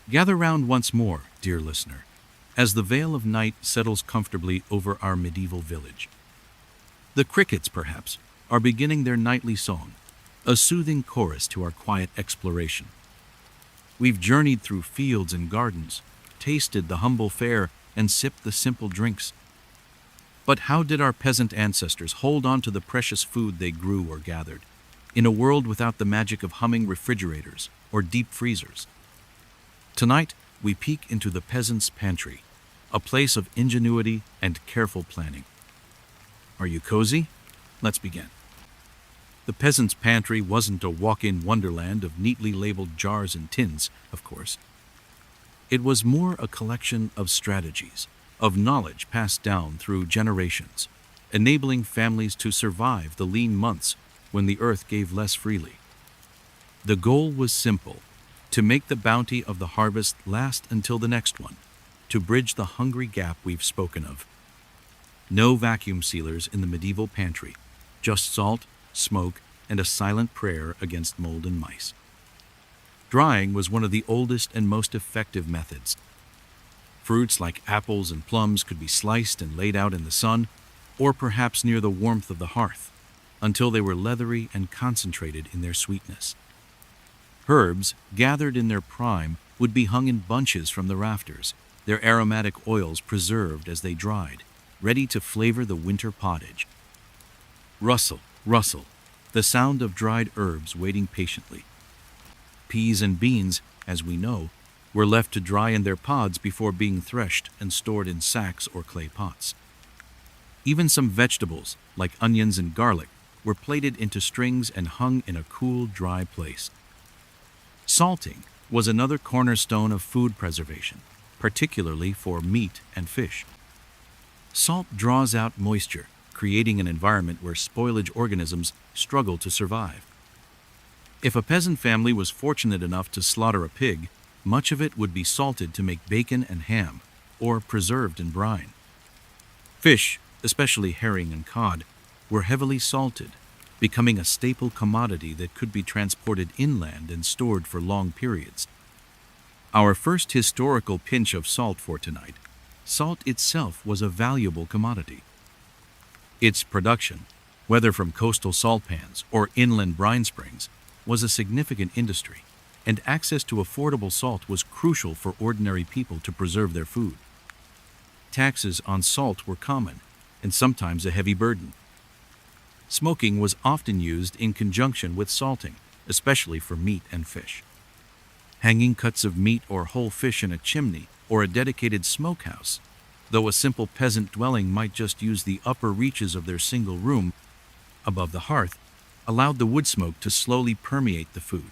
Gather round once more, dear listener, as the veil of night settles comfortably over our medieval village. The crickets, perhaps, are beginning their nightly song, a soothing chorus to our quiet exploration. We've journeyed through fields and gardens, tasted the humble fare, and sipped the simple drinks. But how did our peasant ancestors hold on to the precious food they grew or gathered, in a world without the magic of humming refrigerators or deep freezers? Tonight, we peek into the peasant's pantry, a place of ingenuity and careful planning. Are you cozy? Let's begin. The peasant's pantry wasn't a walk-in wonderland of neatly labeled jars and tins, of course. It was more a collection of strategies, of knowledge passed down through generations, enabling families to survive the lean months when the earth gave less freely. The goal was simple: to make the bounty of the harvest last until the next one, to bridge the hungry gap we've spoken of. No vacuum sealers in the medieval pantry, just salt, smoke, and a silent prayer against mold and mice. Drying was one of the oldest and most effective methods. Fruits like apples and plums could be sliced and laid out in the sun, or perhaps near the warmth of the hearth, until they were leathery and concentrated in their sweetness. Herbs, gathered in their prime, would be hung in bunches from the rafters, their aromatic oils preserved as they dried, ready to flavor the winter pottage. Rustle, rustle, the sound of dried herbs waiting patiently. Peas and beans, as we know, were left to dry in their pods before being threshed and stored in sacks or clay pots. Even some vegetables, like onions and garlic, were plaited into strings and hung in a cool, dry place. Salting was another cornerstone of food preservation, particularly for meat and fish. Salt draws out moisture, creating an environment where spoilage organisms struggle to survive. If a peasant family was fortunate enough to slaughter a pig, much of it would be salted to make bacon and ham, or preserved in brine. Fish, especially herring and cod, were heavily salted, becoming a staple commodity that could be transported inland and stored for long periods. Our first historical pinch of salt for tonight: salt itself was a valuable commodity. Its production, whether from coastal salt pans or inland brine springs, was a significant industry, and access to affordable salt was crucial for ordinary people to preserve their food. Taxes on salt were common, and sometimes a heavy burden. Smoking was often used in conjunction with salting, especially for meat and fish. Hanging cuts of meat or whole fish in a chimney or a dedicated smokehouse, though a simple peasant dwelling might just use the upper reaches of their single room above the hearth, allowed the wood smoke to slowly permeate the food.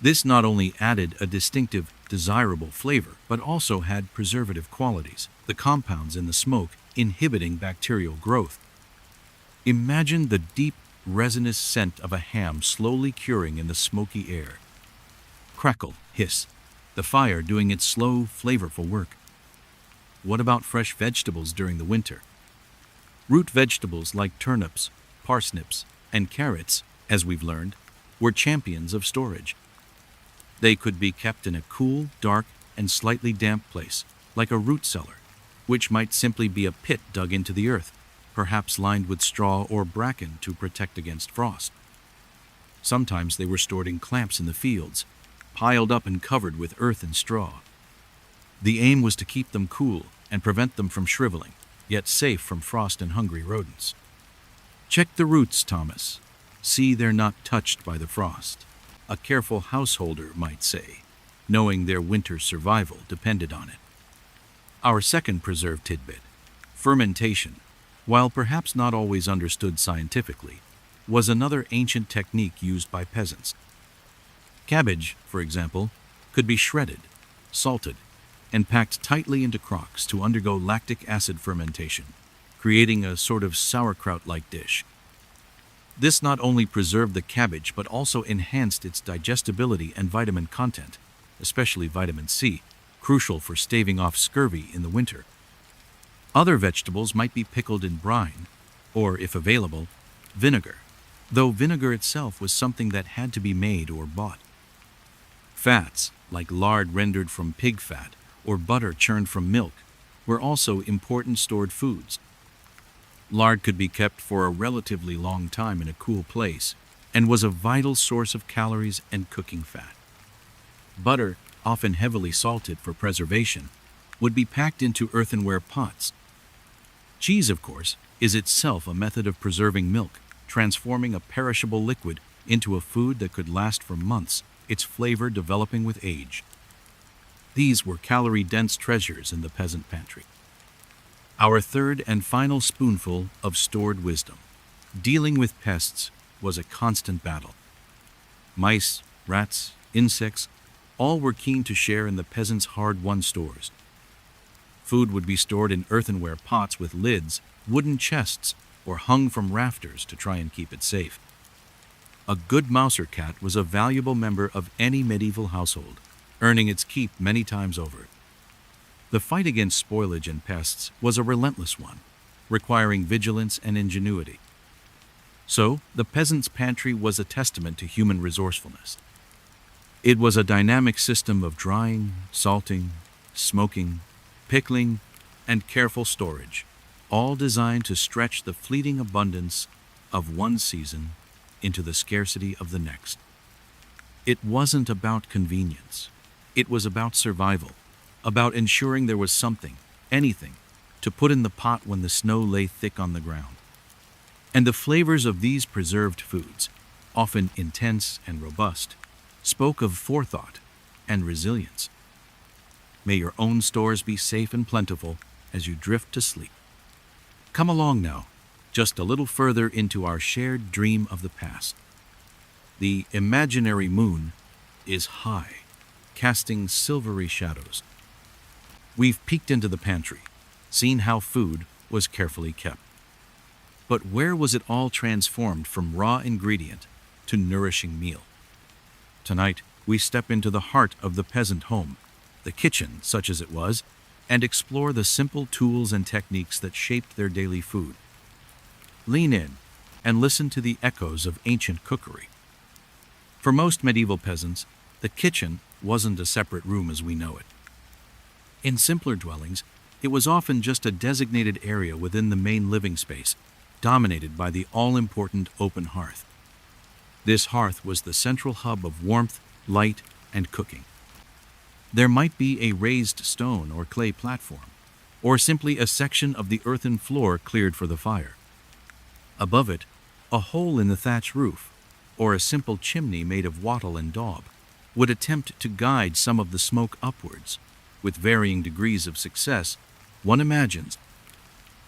This not only added a distinctive, desirable flavor, but also had preservative qualities, the compounds in the smoke inhibiting bacterial growth. Imagine the deep, resinous scent of a ham slowly curing in the smoky air. Crackle, hiss, the fire doing its slow, flavorful work. What about fresh vegetables during the winter? Root vegetables like turnips, parsnips, and carrots, as we've learned, were champions of storage. They could be kept in a cool, dark, and slightly damp place, like a root cellar, which might simply be a pit dug into the earth, perhaps lined with straw or bracken to protect against frost. Sometimes they were stored in clamps in the fields, piled up and covered with earth and straw. The aim was to keep them cool and prevent them from shriveling, yet safe from frost and hungry rodents. Check the roots, Thomas. See they're not touched by the frost, a careful householder might say, knowing their winter survival depended on it. Our second preserved tidbit, fermentation, while perhaps not always understood scientifically, was another ancient technique used by peasants. Cabbage, for example, could be shredded, salted, and packed tightly into crocks to undergo lactic acid fermentation, creating a sort of sauerkraut-like dish. This not only preserved the cabbage but also enhanced its digestibility and vitamin content, especially vitamin C, crucial for staving off scurvy in the winter. Other vegetables might be pickled in brine, or, if available, vinegar, though vinegar itself was something that had to be made or bought. Fats, like lard rendered from pig fat or butter churned from milk, were also important stored foods. Lard could be kept for a relatively long time in a cool place and was a vital source of calories and cooking fat. Butter, often heavily salted for preservation, would be packed into earthenware pots. Cheese, of course, is itself a method of preserving milk, transforming a perishable liquid into a food that could last for months, its flavor developing with age. These were calorie-dense treasures in the peasant pantry. Our third and final spoonful of stored wisdom. Dealing with pests was a constant battle. Mice, rats, insects, all were keen to share in the peasants' hard-won stores. Food would be stored in earthenware pots with lids, wooden chests, or hung from rafters to try and keep it safe. A good mouse or cat was a valuable member of any medieval household, earning its keep many times over. The fight against spoilage and pests was a relentless one, requiring vigilance and ingenuity. So, the peasant's pantry was a testament to human resourcefulness. It was a dynamic system of drying, salting, smoking, pickling, and careful storage, all designed to stretch the fleeting abundance of one season into the scarcity of the next. It wasn't about convenience. It was about survival, about ensuring there was something, anything, to put in the pot when the snow lay thick on the ground. And the flavors of these preserved foods, often intense and robust, spoke of forethought and resilience. May your own stores be safe and plentiful as you drift to sleep. Come along now, just a little further into our shared dream of the past. The imaginary moon is high, casting silvery shadows. We've peeked into the pantry, seen how food was carefully kept. But where was it all transformed from raw ingredient to nourishing meal? Tonight, we step into the heart of the peasant home, the kitchen such as it was, and explore the simple tools and techniques that shaped their daily food. Lean in and listen to the echoes of ancient cookery. For most medieval peasants, the kitchen wasn't a separate room as we know it. In simpler dwellings, it was often just a designated area within the main living space, dominated by the all-important open hearth. This hearth was the central hub of warmth, light, and cooking. There might be a raised stone or clay platform, or simply a section of the earthen floor cleared for the fire. Above it, a hole in the thatch roof, or a simple chimney made of wattle and daub, would attempt to guide some of the smoke upwards. With varying degrees of success, one imagines.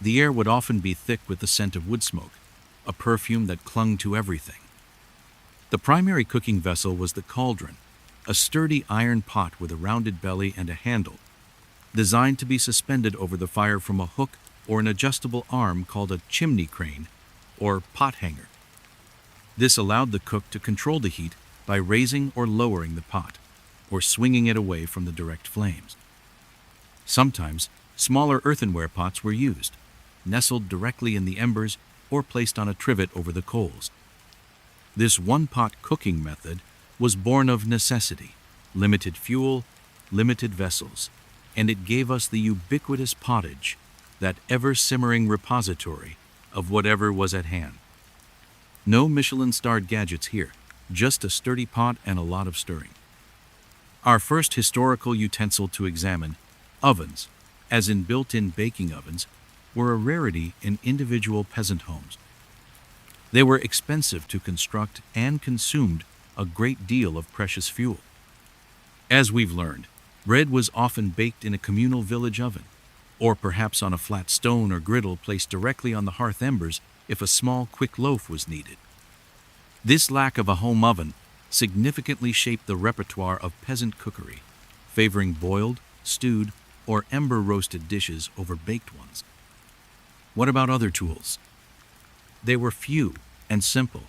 The air would often be thick with the scent of wood smoke, a perfume that clung to everything. The primary cooking vessel was the cauldron, a sturdy iron pot with a rounded belly and a handle, designed to be suspended over the fire from a hook or an adjustable arm called a chimney crane or pot hanger. This allowed the cook to control the heat by raising or lowering the pot, or swinging it away from the direct flames. Sometimes, smaller earthenware pots were used, nestled directly in the embers or placed on a trivet over the coals. This one-pot cooking method was born of necessity, limited fuel, limited vessels, and it gave us the ubiquitous pottage, that ever-simmering repository of whatever was at hand. No Michelin-starred gadgets here, just a sturdy pot and a lot of stirring. Our first historical utensil to examine, ovens, as in built-in baking ovens, were a rarity in individual peasant homes. They were expensive to construct and consumed a great deal of precious fuel. As we've learned, bread was often baked in a communal village oven, or perhaps on a flat stone or griddle placed directly on the hearth embers if a small, quick loaf was needed. This lack of a home oven significantly shaped the repertoire of peasant cookery, favoring boiled, stewed, or ember-roasted dishes over baked ones. What about other tools? They were few and simple.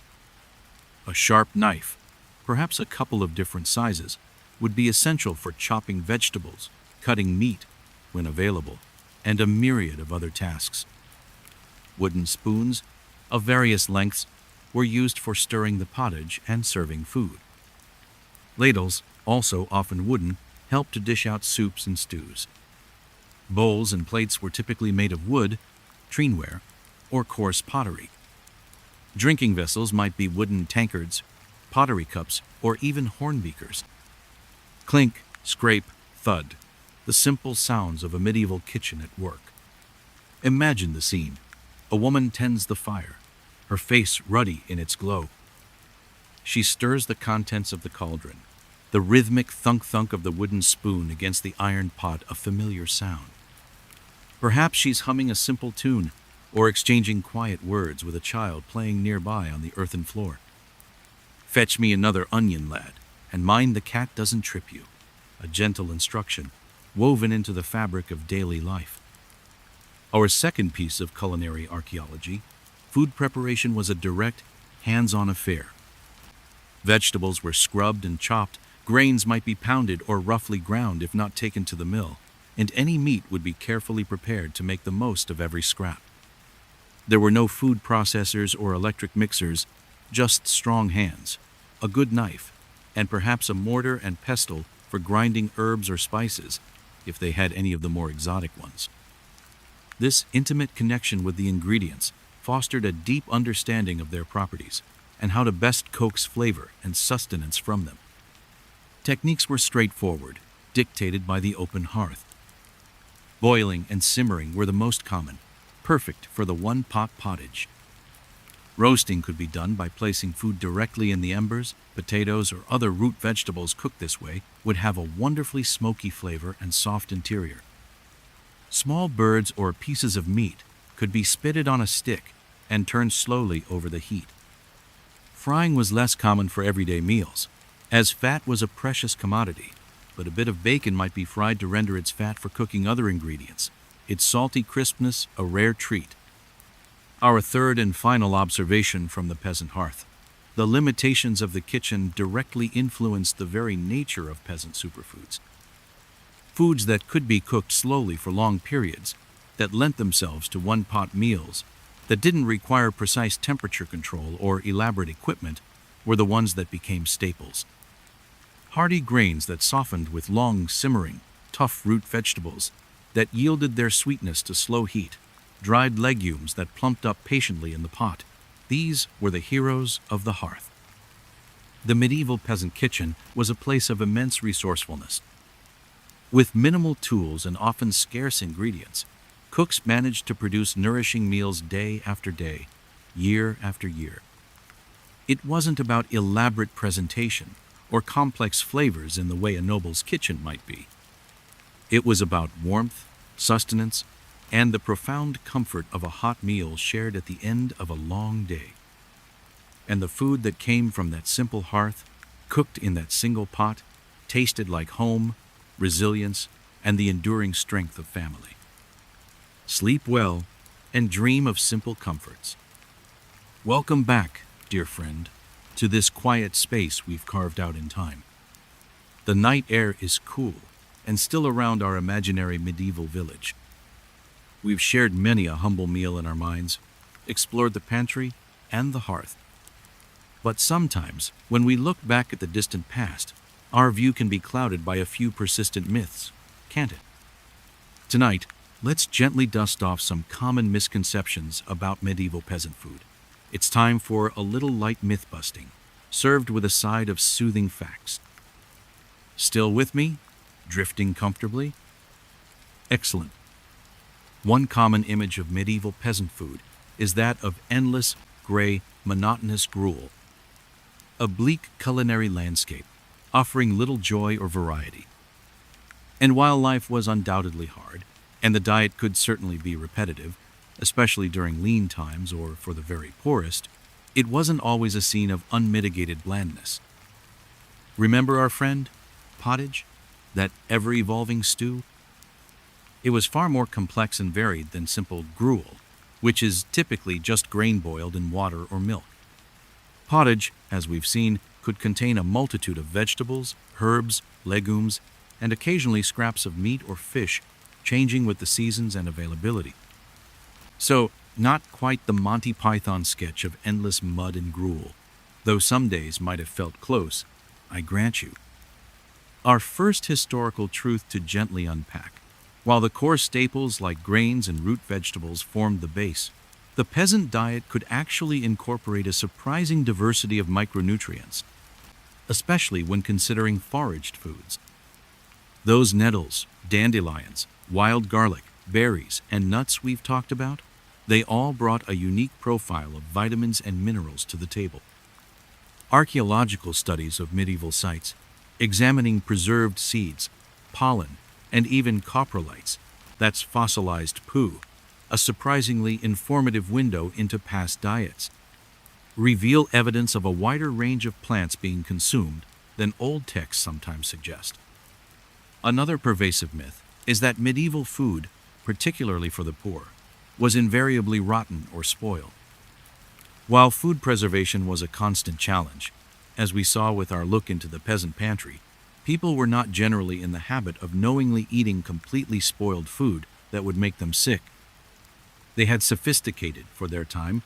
A sharp knife, perhaps a couple of different sizes, would be essential for chopping vegetables, cutting meat, when available, and a myriad of other tasks. Wooden spoons, of various lengths, were used for stirring the pottage and serving food. Ladles, also often wooden, helped to dish out soups and stews. Bowls and plates were typically made of wood, treenware, or coarse pottery. Drinking vessels might be wooden tankards, pottery cups, or even horn beakers. Clink, scrape, thud, the simple sounds of a medieval kitchen at work. Imagine the scene. A woman tends the fire, her face ruddy in its glow. She stirs the contents of the cauldron, the rhythmic thunk-thunk of the wooden spoon against the iron pot a familiar sound. Perhaps she's humming a simple tune or exchanging quiet words with a child playing nearby on the earthen floor. "Fetch me another onion, lad, and mind the cat doesn't trip you," a gentle instruction, woven into the fabric of daily life. Our second piece of culinary archaeology, food preparation was a direct, hands-on affair. Vegetables were scrubbed and chopped, grains might be pounded or roughly ground if not taken to the mill, and any meat would be carefully prepared to make the most of every scrap. There were no food processors or electric mixers, just strong hands, a good knife, and perhaps a mortar and pestle for grinding herbs or spices, if they had any of the more exotic ones. This intimate connection with the ingredients fostered a deep understanding of their properties and how to best coax flavor and sustenance from them. Techniques were straightforward, dictated by the open hearth. Boiling and simmering were the most common, perfect for the one-pot pottage. Roasting could be done by placing food directly in the embers. Potatoes or other root vegetables cooked this way would have a wonderfully smoky flavor and soft interior. Small birds or pieces of meat could be spitted on a stick and turned slowly over the heat. Frying was less common for everyday meals, as fat was a precious commodity, but a bit of bacon might be fried to render its fat for cooking other ingredients, its salty crispness a rare treat. Our third and final observation from the peasant hearth. The limitations of the kitchen directly influenced the very nature of peasant superfoods. Foods that could be cooked slowly for long periods, that lent themselves to one-pot meals, that didn't require precise temperature control or elaborate equipment, were the ones that became staples. Hearty grains that softened with long simmering, tough root vegetables that yielded their sweetness to slow heat, dried legumes that plumped up patiently in the pot. These were the heroes of the hearth. The medieval peasant kitchen was a place of immense resourcefulness. With minimal tools and often scarce ingredients, cooks managed to produce nourishing meals day after day, year after year. It wasn't about elaborate presentation or complex flavors in the way a noble's kitchen might be. It was about warmth, sustenance, and the profound comfort of a hot meal shared at the end of a long day. And the food that came from that simple hearth, cooked in that single pot, tasted like home, resilience, and the enduring strength of family. Sleep well and dream of simple comforts. Welcome back, dear friend, to this quiet space we've carved out in time. The night air is cool and still around our imaginary medieval village. We've shared many a humble meal in our minds, explored the pantry and the hearth. But sometimes, when we look back at the distant past, our view can be clouded by a few persistent myths, can't it? Tonight, let's gently dust off some common misconceptions about medieval peasant food. It's time for a little light myth-busting, served with a side of soothing facts. Still with me? Drifting comfortably? Excellent. One common image of medieval peasant food is that of endless, gray, monotonous gruel. A bleak culinary landscape, offering little joy or variety. And while life was undoubtedly hard, and the diet could certainly be repetitive, especially during lean times or for the very poorest, it wasn't always a scene of unmitigated blandness. Remember our friend, pottage, that ever-evolving stew? It was far more complex and varied than simple gruel, which is typically just grain boiled in water or milk. Pottage, as we've seen, could contain a multitude of vegetables, herbs, legumes, and occasionally scraps of meat or fish, changing with the seasons and availability. So, not quite the Monty Python sketch of endless mud and gruel, though some days might have felt close, I grant you. Our first historical truth to gently unpack. While the core staples like grains and root vegetables formed the base, the peasant diet could actually incorporate a surprising diversity of micronutrients, especially when considering foraged foods. Those nettles, dandelions, wild garlic, berries, and nuts we've talked about, they all brought a unique profile of vitamins and minerals to the table. Archaeological studies of medieval sites, examining preserved seeds, pollen, and even coprolites, that's fossilized poo, a surprisingly informative window into past diets, reveal evidence of a wider range of plants being consumed than old texts sometimes suggest. Another pervasive myth is that medieval food, particularly for the poor, was invariably rotten or spoiled. While food preservation was a constant challenge, as we saw with our look into the peasant pantry, people were not generally in the habit of knowingly eating completely spoiled food that would make them sick. They had sophisticated, for their time,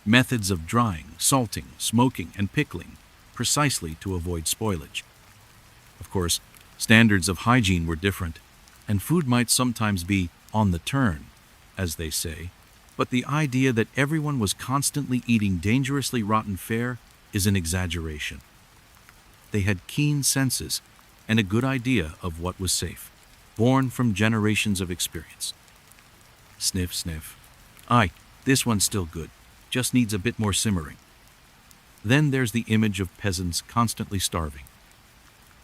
methods of drying, salting, smoking, and pickling, precisely to avoid spoilage. Of course, standards of hygiene were different, and food might sometimes be on the turn, as they say, but the idea that everyone was constantly eating dangerously rotten fare is an exaggeration. They had keen senses and a good idea of what was safe, born from generations of experience. Sniff, sniff. Aye, this one's still good, just needs a bit more simmering. Then there's the image of peasants constantly starving.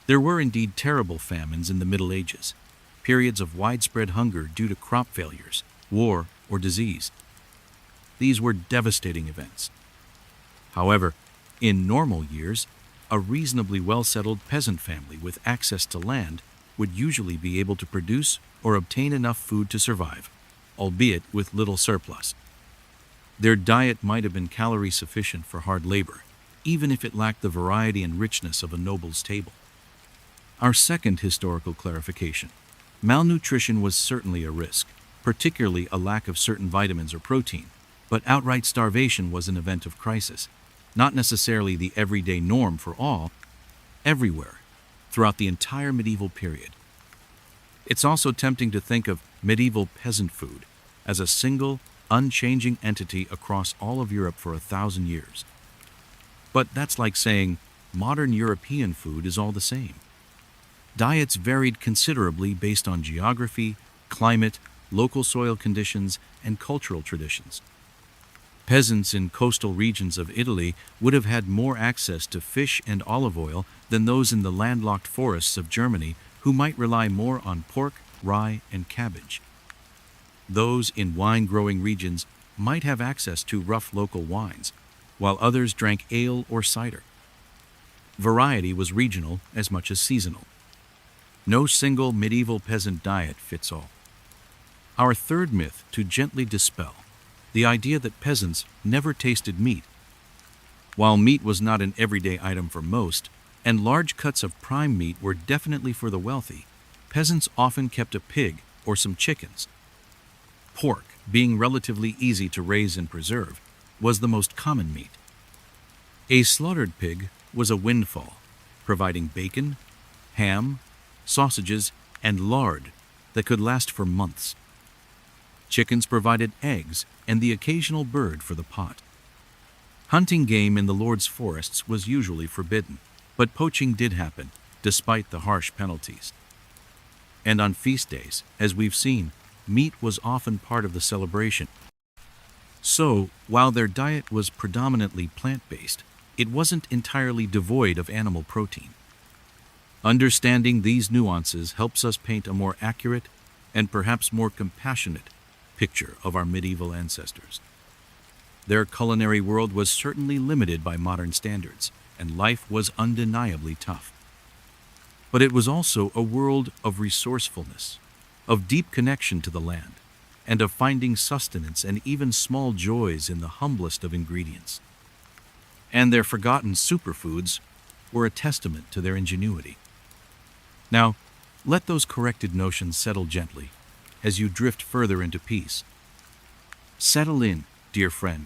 There were indeed terrible famines in the Middle Ages, periods of widespread hunger due to crop failures, war, or disease. These were devastating events. However, in normal years, a reasonably well-settled peasant family with access to land would usually be able to produce or obtain enough food to survive, albeit with little surplus. Their diet might have been calorie sufficient for hard labor, even if it lacked the variety and richness of a noble's table. Our second historical clarification: malnutrition was certainly a risk, particularly a lack of certain vitamins or protein, but outright starvation was an event of crisis, not necessarily the everyday norm for all, everywhere, throughout the entire medieval period. It's also tempting to think of medieval peasant food as a single, unchanging entity across all of Europe for 1,000 years. But that's like saying modern European food is all the same. Diets varied considerably based on geography, climate, local soil conditions, and cultural traditions. Peasants in coastal regions of Italy would have had more access to fish and olive oil than those in the landlocked forests of Germany, who might rely more on pork, rye, and cabbage. Those in wine-growing regions might have access to rough local wines, while others drank ale or cider. Variety was regional as much as seasonal. No single medieval peasant diet fits all. Our third myth to gently dispel: the idea that peasants never tasted meat. While meat was not an everyday item for most, and large cuts of prime meat were definitely for the wealthy, peasants often kept a pig or some chickens. Pork, being relatively easy to raise and preserve, was the most common meat. A slaughtered pig was a windfall, providing bacon, ham, sausages, and lard that could last for months. Chickens provided eggs and the occasional bird for the pot. Hunting game in the Lord's forests was usually forbidden, but poaching did happen, despite the harsh penalties. And on feast days, as we've seen, meat was often part of the celebration. So, while their diet was predominantly plant-based, it wasn't entirely devoid of animal protein. Understanding these nuances helps us paint a more accurate and perhaps more compassionate picture of our medieval ancestors. Their culinary world was certainly limited by modern standards, and life was undeniably tough. But it was also a world of resourcefulness, of deep connection to the land, and of finding sustenance and even small joys in the humblest of ingredients. And their forgotten superfoods were a testament to their ingenuity. Now, let those corrected notions settle gently as you drift further into peace. Settle in, dear friend,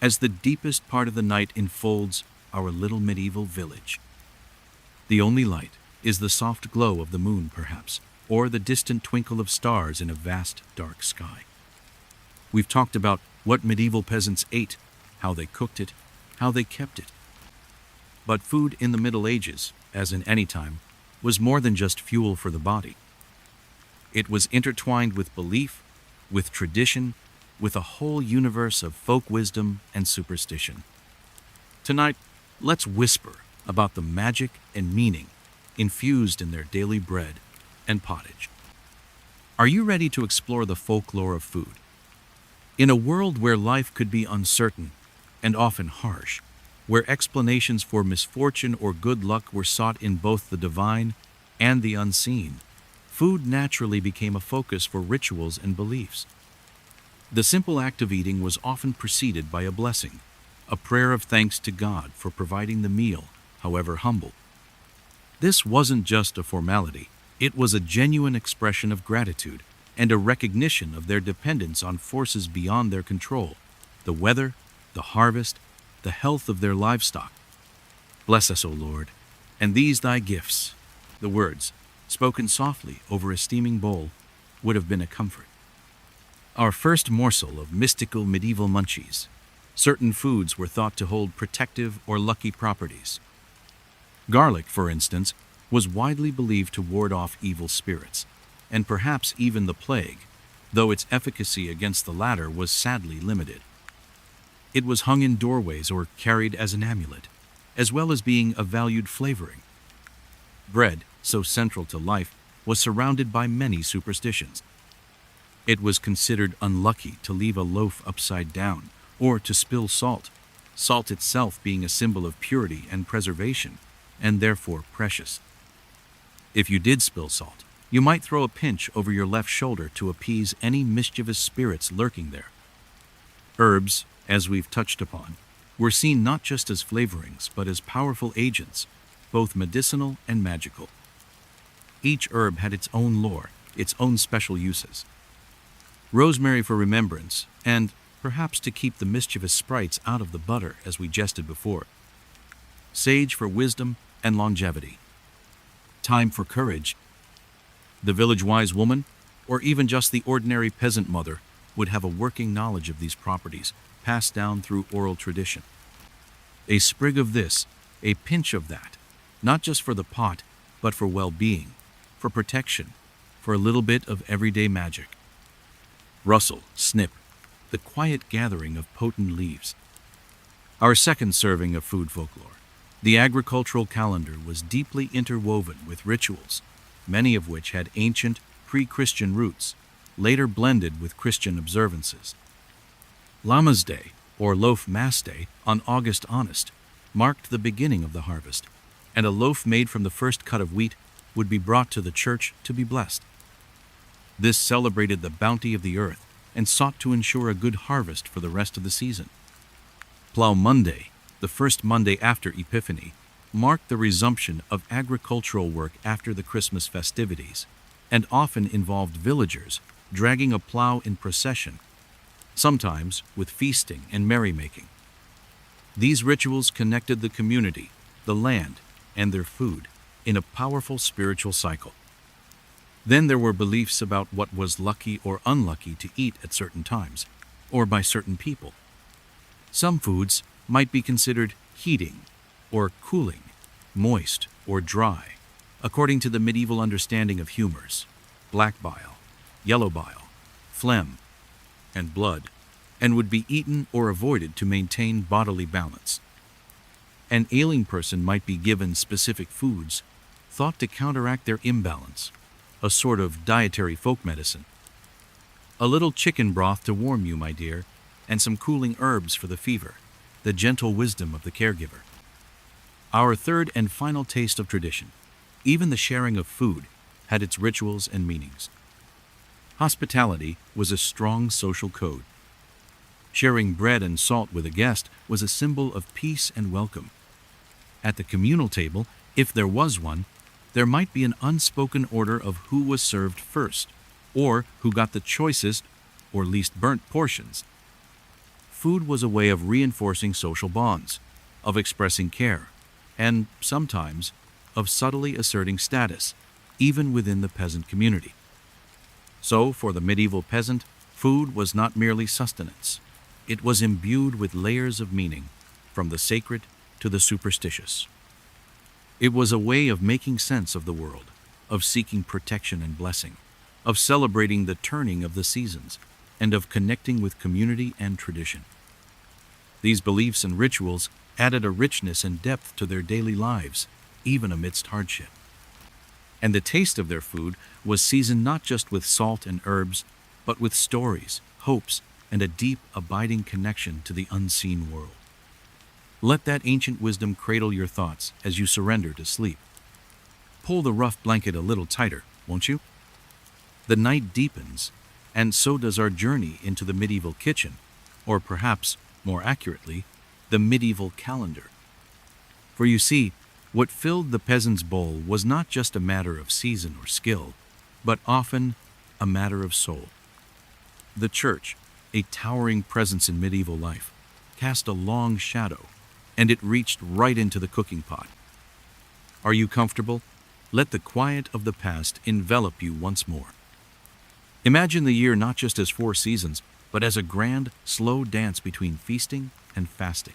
as the deepest part of the night enfolds our little medieval village. The only light is the soft glow of the moon, perhaps, or the distant twinkle of stars in a vast, dark sky. We've talked about what medieval peasants ate, how they cooked it, how they kept it. But food in the Middle Ages, as in any time, was more than just fuel for the body. It was intertwined with belief, with tradition, with a whole universe of folk wisdom and superstition. Tonight, let's whisper about the magic and meaning infused in their daily bread and pottage. Are you ready to explore the folklore of food? In a world where life could be uncertain and often harsh, where explanations for misfortune or good luck were sought in both the divine and the unseen, food naturally became a focus for rituals and beliefs. The simple act of eating was often preceded by a blessing, a prayer of thanks to God for providing the meal, however humble. This wasn't just a formality, it was a genuine expression of gratitude and a recognition of their dependence on forces beyond their control, the weather, the harvest, the health of their livestock. Bless us, O Lord, and these thy gifts. The words, spoken softly over a steaming bowl, would have been a comfort. Our first morsel of mystical medieval munchies. Certain foods were thought to hold protective or lucky properties. Garlic, for instance, was widely believed to ward off evil spirits, and perhaps even the plague, though its efficacy against the latter was sadly limited. It was hung in doorways or carried as an amulet, as well as being a valued flavoring. Bread, so central to life, was surrounded by many superstitions. It was considered unlucky to leave a loaf upside down or to spill salt, salt itself being a symbol of purity and preservation, and therefore precious. If you did spill salt, you might throw a pinch over your left shoulder to appease any mischievous spirits lurking there. Herbs, as we've touched upon, were seen not just as flavorings but as powerful agents, both medicinal and magical. Each herb had its own lore, its own special uses. Rosemary for remembrance, and perhaps to keep the mischievous sprites out of the butter, as we jested before. Sage for wisdom and longevity. Thyme for courage. The village wise woman, or even just the ordinary peasant mother, would have a working knowledge of these properties, passed down through oral tradition. A sprig of this, a pinch of that, not just for the pot, but for well-being, for protection, for a little bit of everyday magic. Rustle, snip, the quiet gathering of potent leaves. Our second serving of food folklore. The agricultural calendar was deeply interwoven with rituals, many of which had ancient, pre-Christian roots, later blended with Christian observances. Lammas Day, or Loaf Mass Day, on August Honest, marked the beginning of the harvest, and a loaf made from the first cut of wheat would be brought to the church to be blessed. This celebrated the bounty of the earth and sought to ensure a good harvest for the rest of the season. Plough Monday, the first Monday after Epiphany, marked the resumption of agricultural work after the Christmas festivities, and often involved villagers dragging a plough in procession, sometimes with feasting and merrymaking. These rituals connected the community, the land, and their food in a powerful spiritual cycle. Then there were beliefs about what was lucky or unlucky to eat at certain times, or by certain people. Some foods might be considered heating or cooling, moist or dry, according to the medieval understanding of humors, black bile, yellow bile, phlegm, and blood, and would be eaten or avoided to maintain bodily balance. An ailing person might be given specific foods thought to counteract their imbalance, a sort of dietary folk medicine. A little chicken broth to warm you, my dear, and some cooling herbs for the fever, the gentle wisdom of the caregiver. Our third and final taste of tradition, even the sharing of food, had its rituals and meanings. Hospitality was a strong social code. Sharing bread and salt with a guest was a symbol of peace and welcome. At the communal table, if there was one, there might be an unspoken order of who was served first, or who got the choicest or least burnt portions. Food was a way of reinforcing social bonds, of expressing care, and sometimes of subtly asserting status, even within the peasant community. So, for the medieval peasant, food was not merely sustenance. It was imbued with layers of meaning, from the sacred to the superstitious. It was a way of making sense of the world, of seeking protection and blessing, of celebrating the turning of the seasons, and of connecting with community and tradition. These beliefs and rituals added a richness and depth to their daily lives, even amidst hardship. And the taste of their food was seasoned not just with salt and herbs, but with stories, hopes, and a deep, abiding connection to the unseen world. Let that ancient wisdom cradle your thoughts as you surrender to sleep. Pull the rough blanket a little tighter, won't you? The night deepens, and so does our journey into the medieval kitchen, or perhaps, more accurately, the medieval calendar. For you see, what filled the peasant's bowl was not just a matter of season or skill, but often a matter of soul. The church, a towering presence in medieval life, cast a long shadow, and it reached right into the cooking pot. Are you comfortable? Let the quiet of the past envelop you once more. Imagine the year not just as 4 seasons, but as a grand, slow dance between feasting and fasting.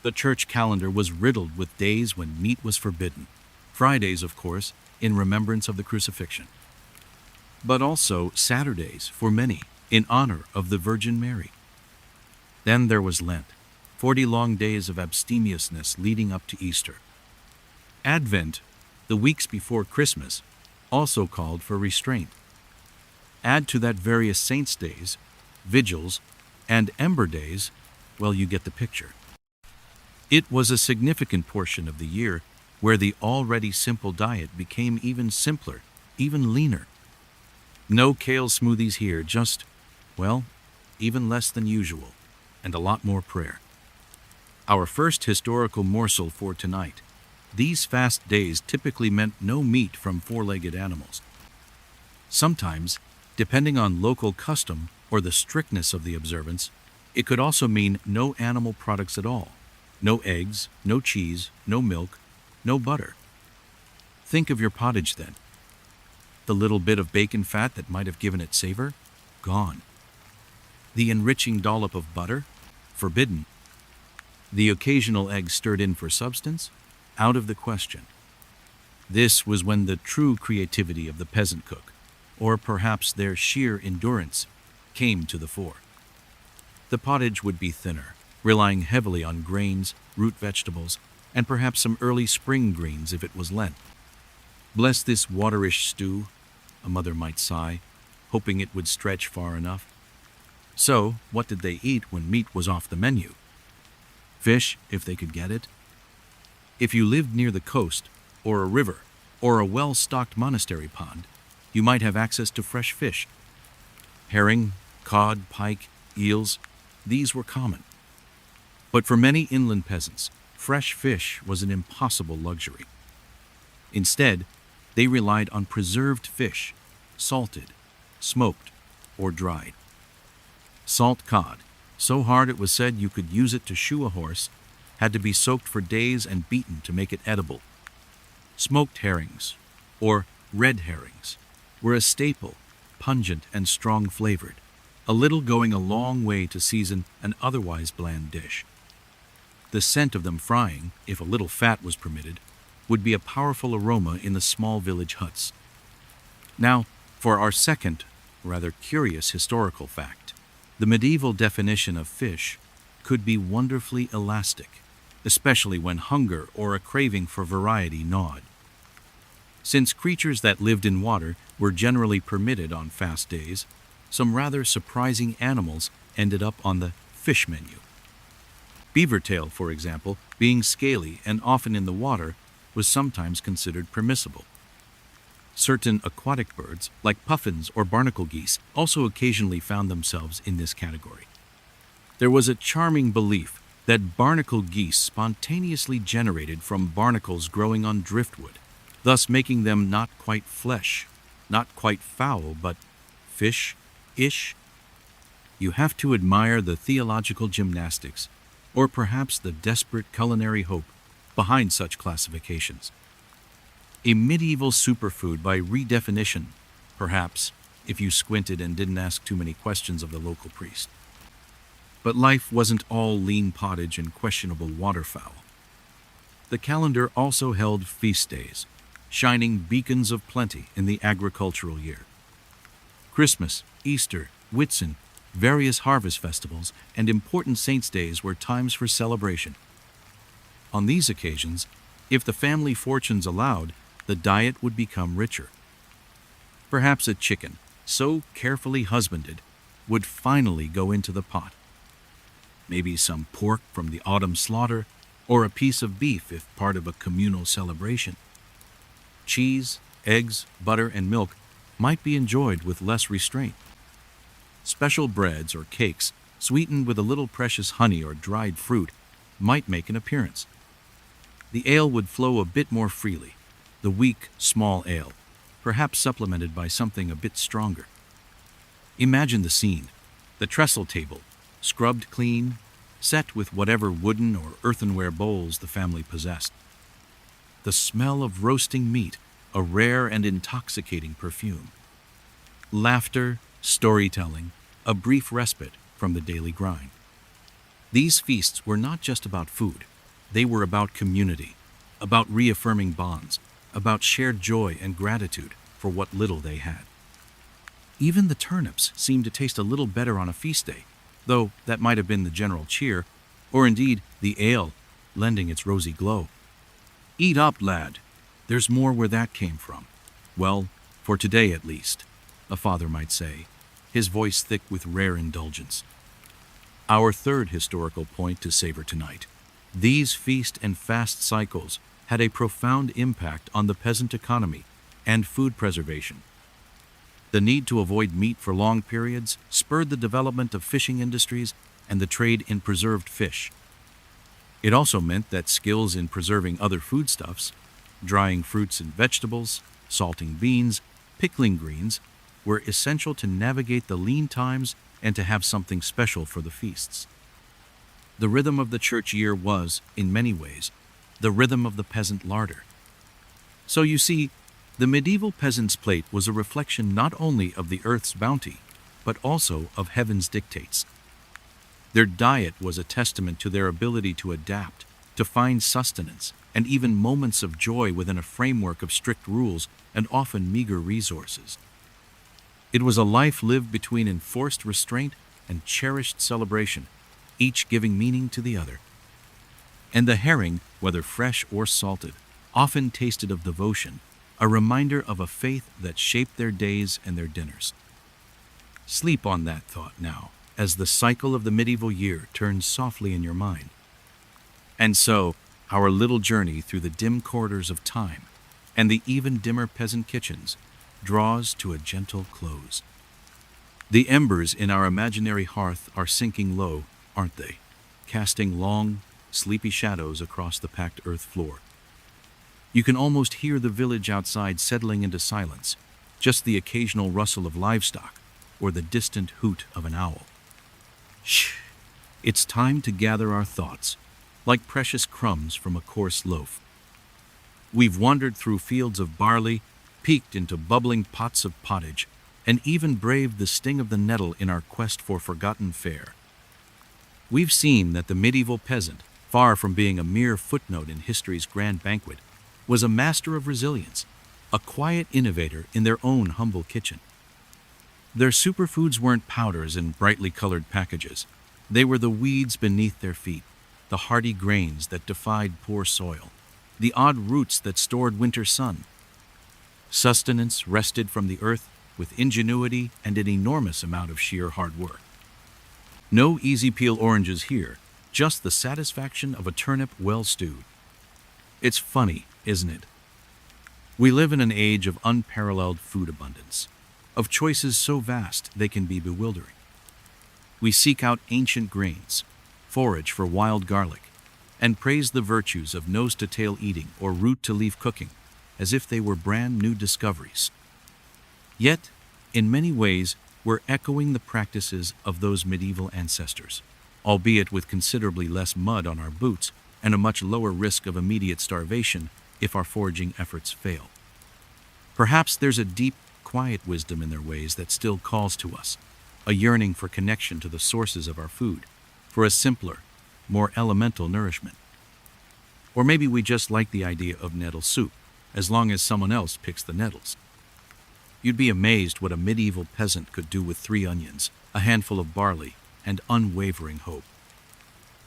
The church calendar was riddled with days when meat was forbidden. Fridays, of course, in remembrance of the crucifixion. But also Saturdays, for many, in honor of the Virgin Mary. Then there was Lent, 40 long days of abstemiousness leading up to Easter. Advent, the weeks before Christmas, also called for restraint. Add to that various saints' days, vigils, and ember days, well, you get the picture. It was a significant portion of the year where the already simple diet became even simpler, even leaner. No kale smoothies here, just, well, even less than usual, and a lot more prayer. Our first historical morsel for tonight. These fast days typically meant no meat from 4-legged animals. Sometimes, depending on local custom or the strictness of the observance, it could also mean no animal products at all. No eggs, no cheese, no milk, no butter. Think of your pottage then. The little bit of bacon fat that might have given it savor? Gone. The enriching dollop of butter? Forbidden. The occasional egg stirred in for substance? Out of the question. This was when the true creativity of the peasant cook, or perhaps their sheer endurance, came to the fore. The pottage would be thinner, relying heavily on grains, root vegetables, and perhaps some early spring greens if it was Lent. Bless this waterish stew, a mother might sigh, hoping it would stretch far enough. So, what did they eat when meat was off the menu? Fish, if they could get it. If you lived near the coast, or a river, or a well-stocked monastery pond, you might have access to fresh fish. Herring, cod, pike, eels, these were common. But for many inland peasants, fresh fish was an impossible luxury. Instead, they relied on preserved fish, salted, smoked, or dried. Salt cod, so hard it was said you could use it to shoe a horse, had to be soaked for days and beaten to make it edible. Smoked herrings, or red herrings, were a staple, pungent and strong flavored, a little going a long way to season an otherwise bland dish. The scent of them frying, if a little fat was permitted, would be a powerful aroma in the small village huts. Now, for our second, rather curious historical fact. The medieval definition of fish could be wonderfully elastic, especially when hunger or a craving for variety gnawed. Since creatures that lived in water were generally permitted on fast days, some rather surprising animals ended up on the fish menu. Beaver tail, for example, being scaly and often in the water, was sometimes considered permissible. Certain aquatic birds, like puffins or barnacle geese, also occasionally found themselves in this category. There was a charming belief that barnacle geese spontaneously generated from barnacles growing on driftwood, thus making them not quite flesh, not quite fowl, but fish-ish. You have to admire the theological gymnastics, or perhaps the desperate culinary hope behind such classifications. A medieval superfood by redefinition, perhaps, if you squinted and didn't ask too many questions of the local priest. But life wasn't all lean pottage and questionable waterfowl. The calendar also held feast days, shining beacons of plenty in the agricultural year. Christmas, Easter, Whitsun, various harvest festivals, and important saints' days were times for celebration. On these occasions, if the family fortunes allowed, the diet would become richer. Perhaps a chicken, so carefully husbanded, would finally go into the pot. Maybe some pork from the autumn slaughter, or a piece of beef if part of a communal celebration. Cheese, eggs, butter, and milk might be enjoyed with less restraint. Special breads or cakes, sweetened with a little precious honey or dried fruit, might make an appearance. The ale would flow a bit more freely, the weak, small ale, perhaps supplemented by something a bit stronger. Imagine the scene: the trestle table, scrubbed clean, set with whatever wooden or earthenware bowls the family possessed. The smell of roasting meat, a rare and intoxicating perfume. Laughter, storytelling, a brief respite from the daily grind. These feasts were not just about food. They were about community, about reaffirming bonds, about shared joy and gratitude for what little they had. Even the turnips seemed to taste a little better on a feast day, though that might have been the general cheer, or indeed the ale lending its rosy glow. "Eat up, lad. There's more where that came from. Well, for today at least," a father might say, his voice thick with rare indulgence. Our third historical point to savor tonight: these feast and fast cycles had a profound impact on the peasant economy and food preservation. The need to avoid meat for long periods spurred the development of fishing industries and the trade in preserved fish. It also meant that skills in preserving other foodstuffs, drying fruits and vegetables, salting beans, pickling greens, were essential to navigate the lean times and to have something special for the feasts. The rhythm of the church year was, in many ways, the rhythm of the peasant larder. So you see, the medieval peasant's plate was a reflection not only of the earth's bounty, but also of heaven's dictates. Their diet was a testament to their ability to adapt, to find sustenance, and even moments of joy within a framework of strict rules and often meager resources. It was a life lived between enforced restraint and cherished celebration, each giving meaning to the other. And the herring, whether fresh or salted, often tasted of devotion, a reminder of a faith that shaped their days and their dinners. Sleep on that thought now, as the cycle of the medieval year turns softly in your mind. And so, our little journey through the dim corridors of time and the even dimmer peasant kitchens draws to a gentle close. The embers in our imaginary hearth are sinking low, aren't they, casting long, sleepy shadows across the packed earth floor. You can almost hear the village outside settling into silence, just the occasional rustle of livestock or the distant hoot of an owl. Shh! It's time to gather our thoughts, like precious crumbs from a coarse loaf. We've wandered through fields of barley, peeked into bubbling pots of pottage, and even braved the sting of the nettle in our quest for forgotten fare. We've seen that the medieval peasant, far from being a mere footnote in history's grand banquet, was a master of resilience, a quiet innovator in their own humble kitchen. Their superfoods weren't powders in brightly colored packages. They were the weeds beneath their feet, the hardy grains that defied poor soil, the odd roots that stored winter sun. Sustenance wrested from the earth with ingenuity and an enormous amount of sheer hard work. No easy peel oranges here, just the satisfaction of a turnip well stewed. It's funny, isn't it? We live in an age of unparalleled food abundance, of choices so vast they can be bewildering. We seek out ancient grains, forage for wild garlic, and praise the virtues of nose-to-tail eating or root-to-leaf cooking as if they were brand new discoveries. Yet, in many ways, we're echoing the practices of those medieval ancestors, albeit with considerably less mud on our boots and a much lower risk of immediate starvation if our foraging efforts fail. Perhaps there's a deep, quiet wisdom in their ways that still calls to us, a yearning for connection to the sources of our food, for a simpler, more elemental nourishment. Or maybe we just like the idea of nettle soup, as long as someone else picks the nettles. You'd be amazed what a medieval peasant could do with 3 onions, a handful of barley, and unwavering hope.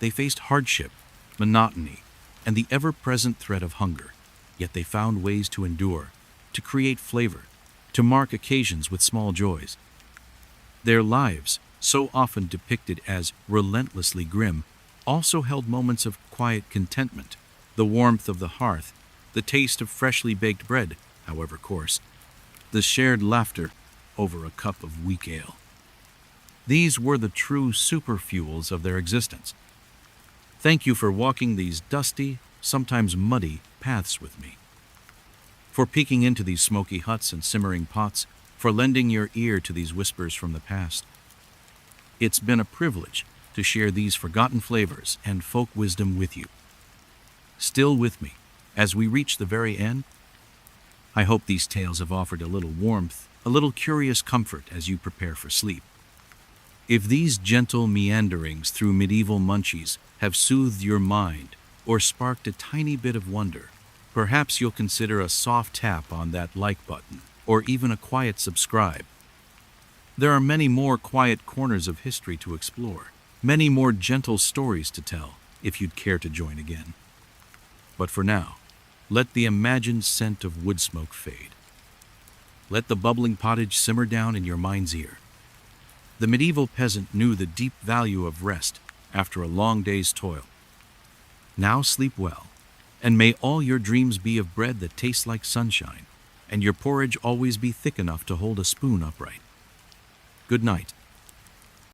They faced hardship, monotony, and the ever-present threat of hunger, yet they found ways to endure, to create flavor, to mark occasions with small joys. Their lives, so often depicted as relentlessly grim, also held moments of quiet contentment, the warmth of the hearth, the taste of freshly baked bread, however coarse, the shared laughter over a cup of weak ale. These were the true superfuels of their existence. Thank you for walking these dusty, sometimes muddy, paths with me. For peeking into these smoky huts and simmering pots, for lending your ear to these whispers from the past. It's been a privilege to share these forgotten flavors and folk wisdom with you. Still with me as we reach the very end? I hope these tales have offered a little warmth, a little curious comfort as you prepare for sleep. If these gentle meanderings through medieval munchies have soothed your mind or sparked a tiny bit of wonder, perhaps you'll consider a soft tap on that like button or even a quiet subscribe. There are many more quiet corners of history to explore, many more gentle stories to tell if you'd care to join again. But for now, let the imagined scent of wood smoke fade. Let the bubbling pottage simmer down in your mind's ear. The medieval peasant knew the deep value of rest after a long day's toil. Now sleep well, and may all your dreams be of bread that tastes like sunshine, and your porridge always be thick enough to hold a spoon upright. Good night,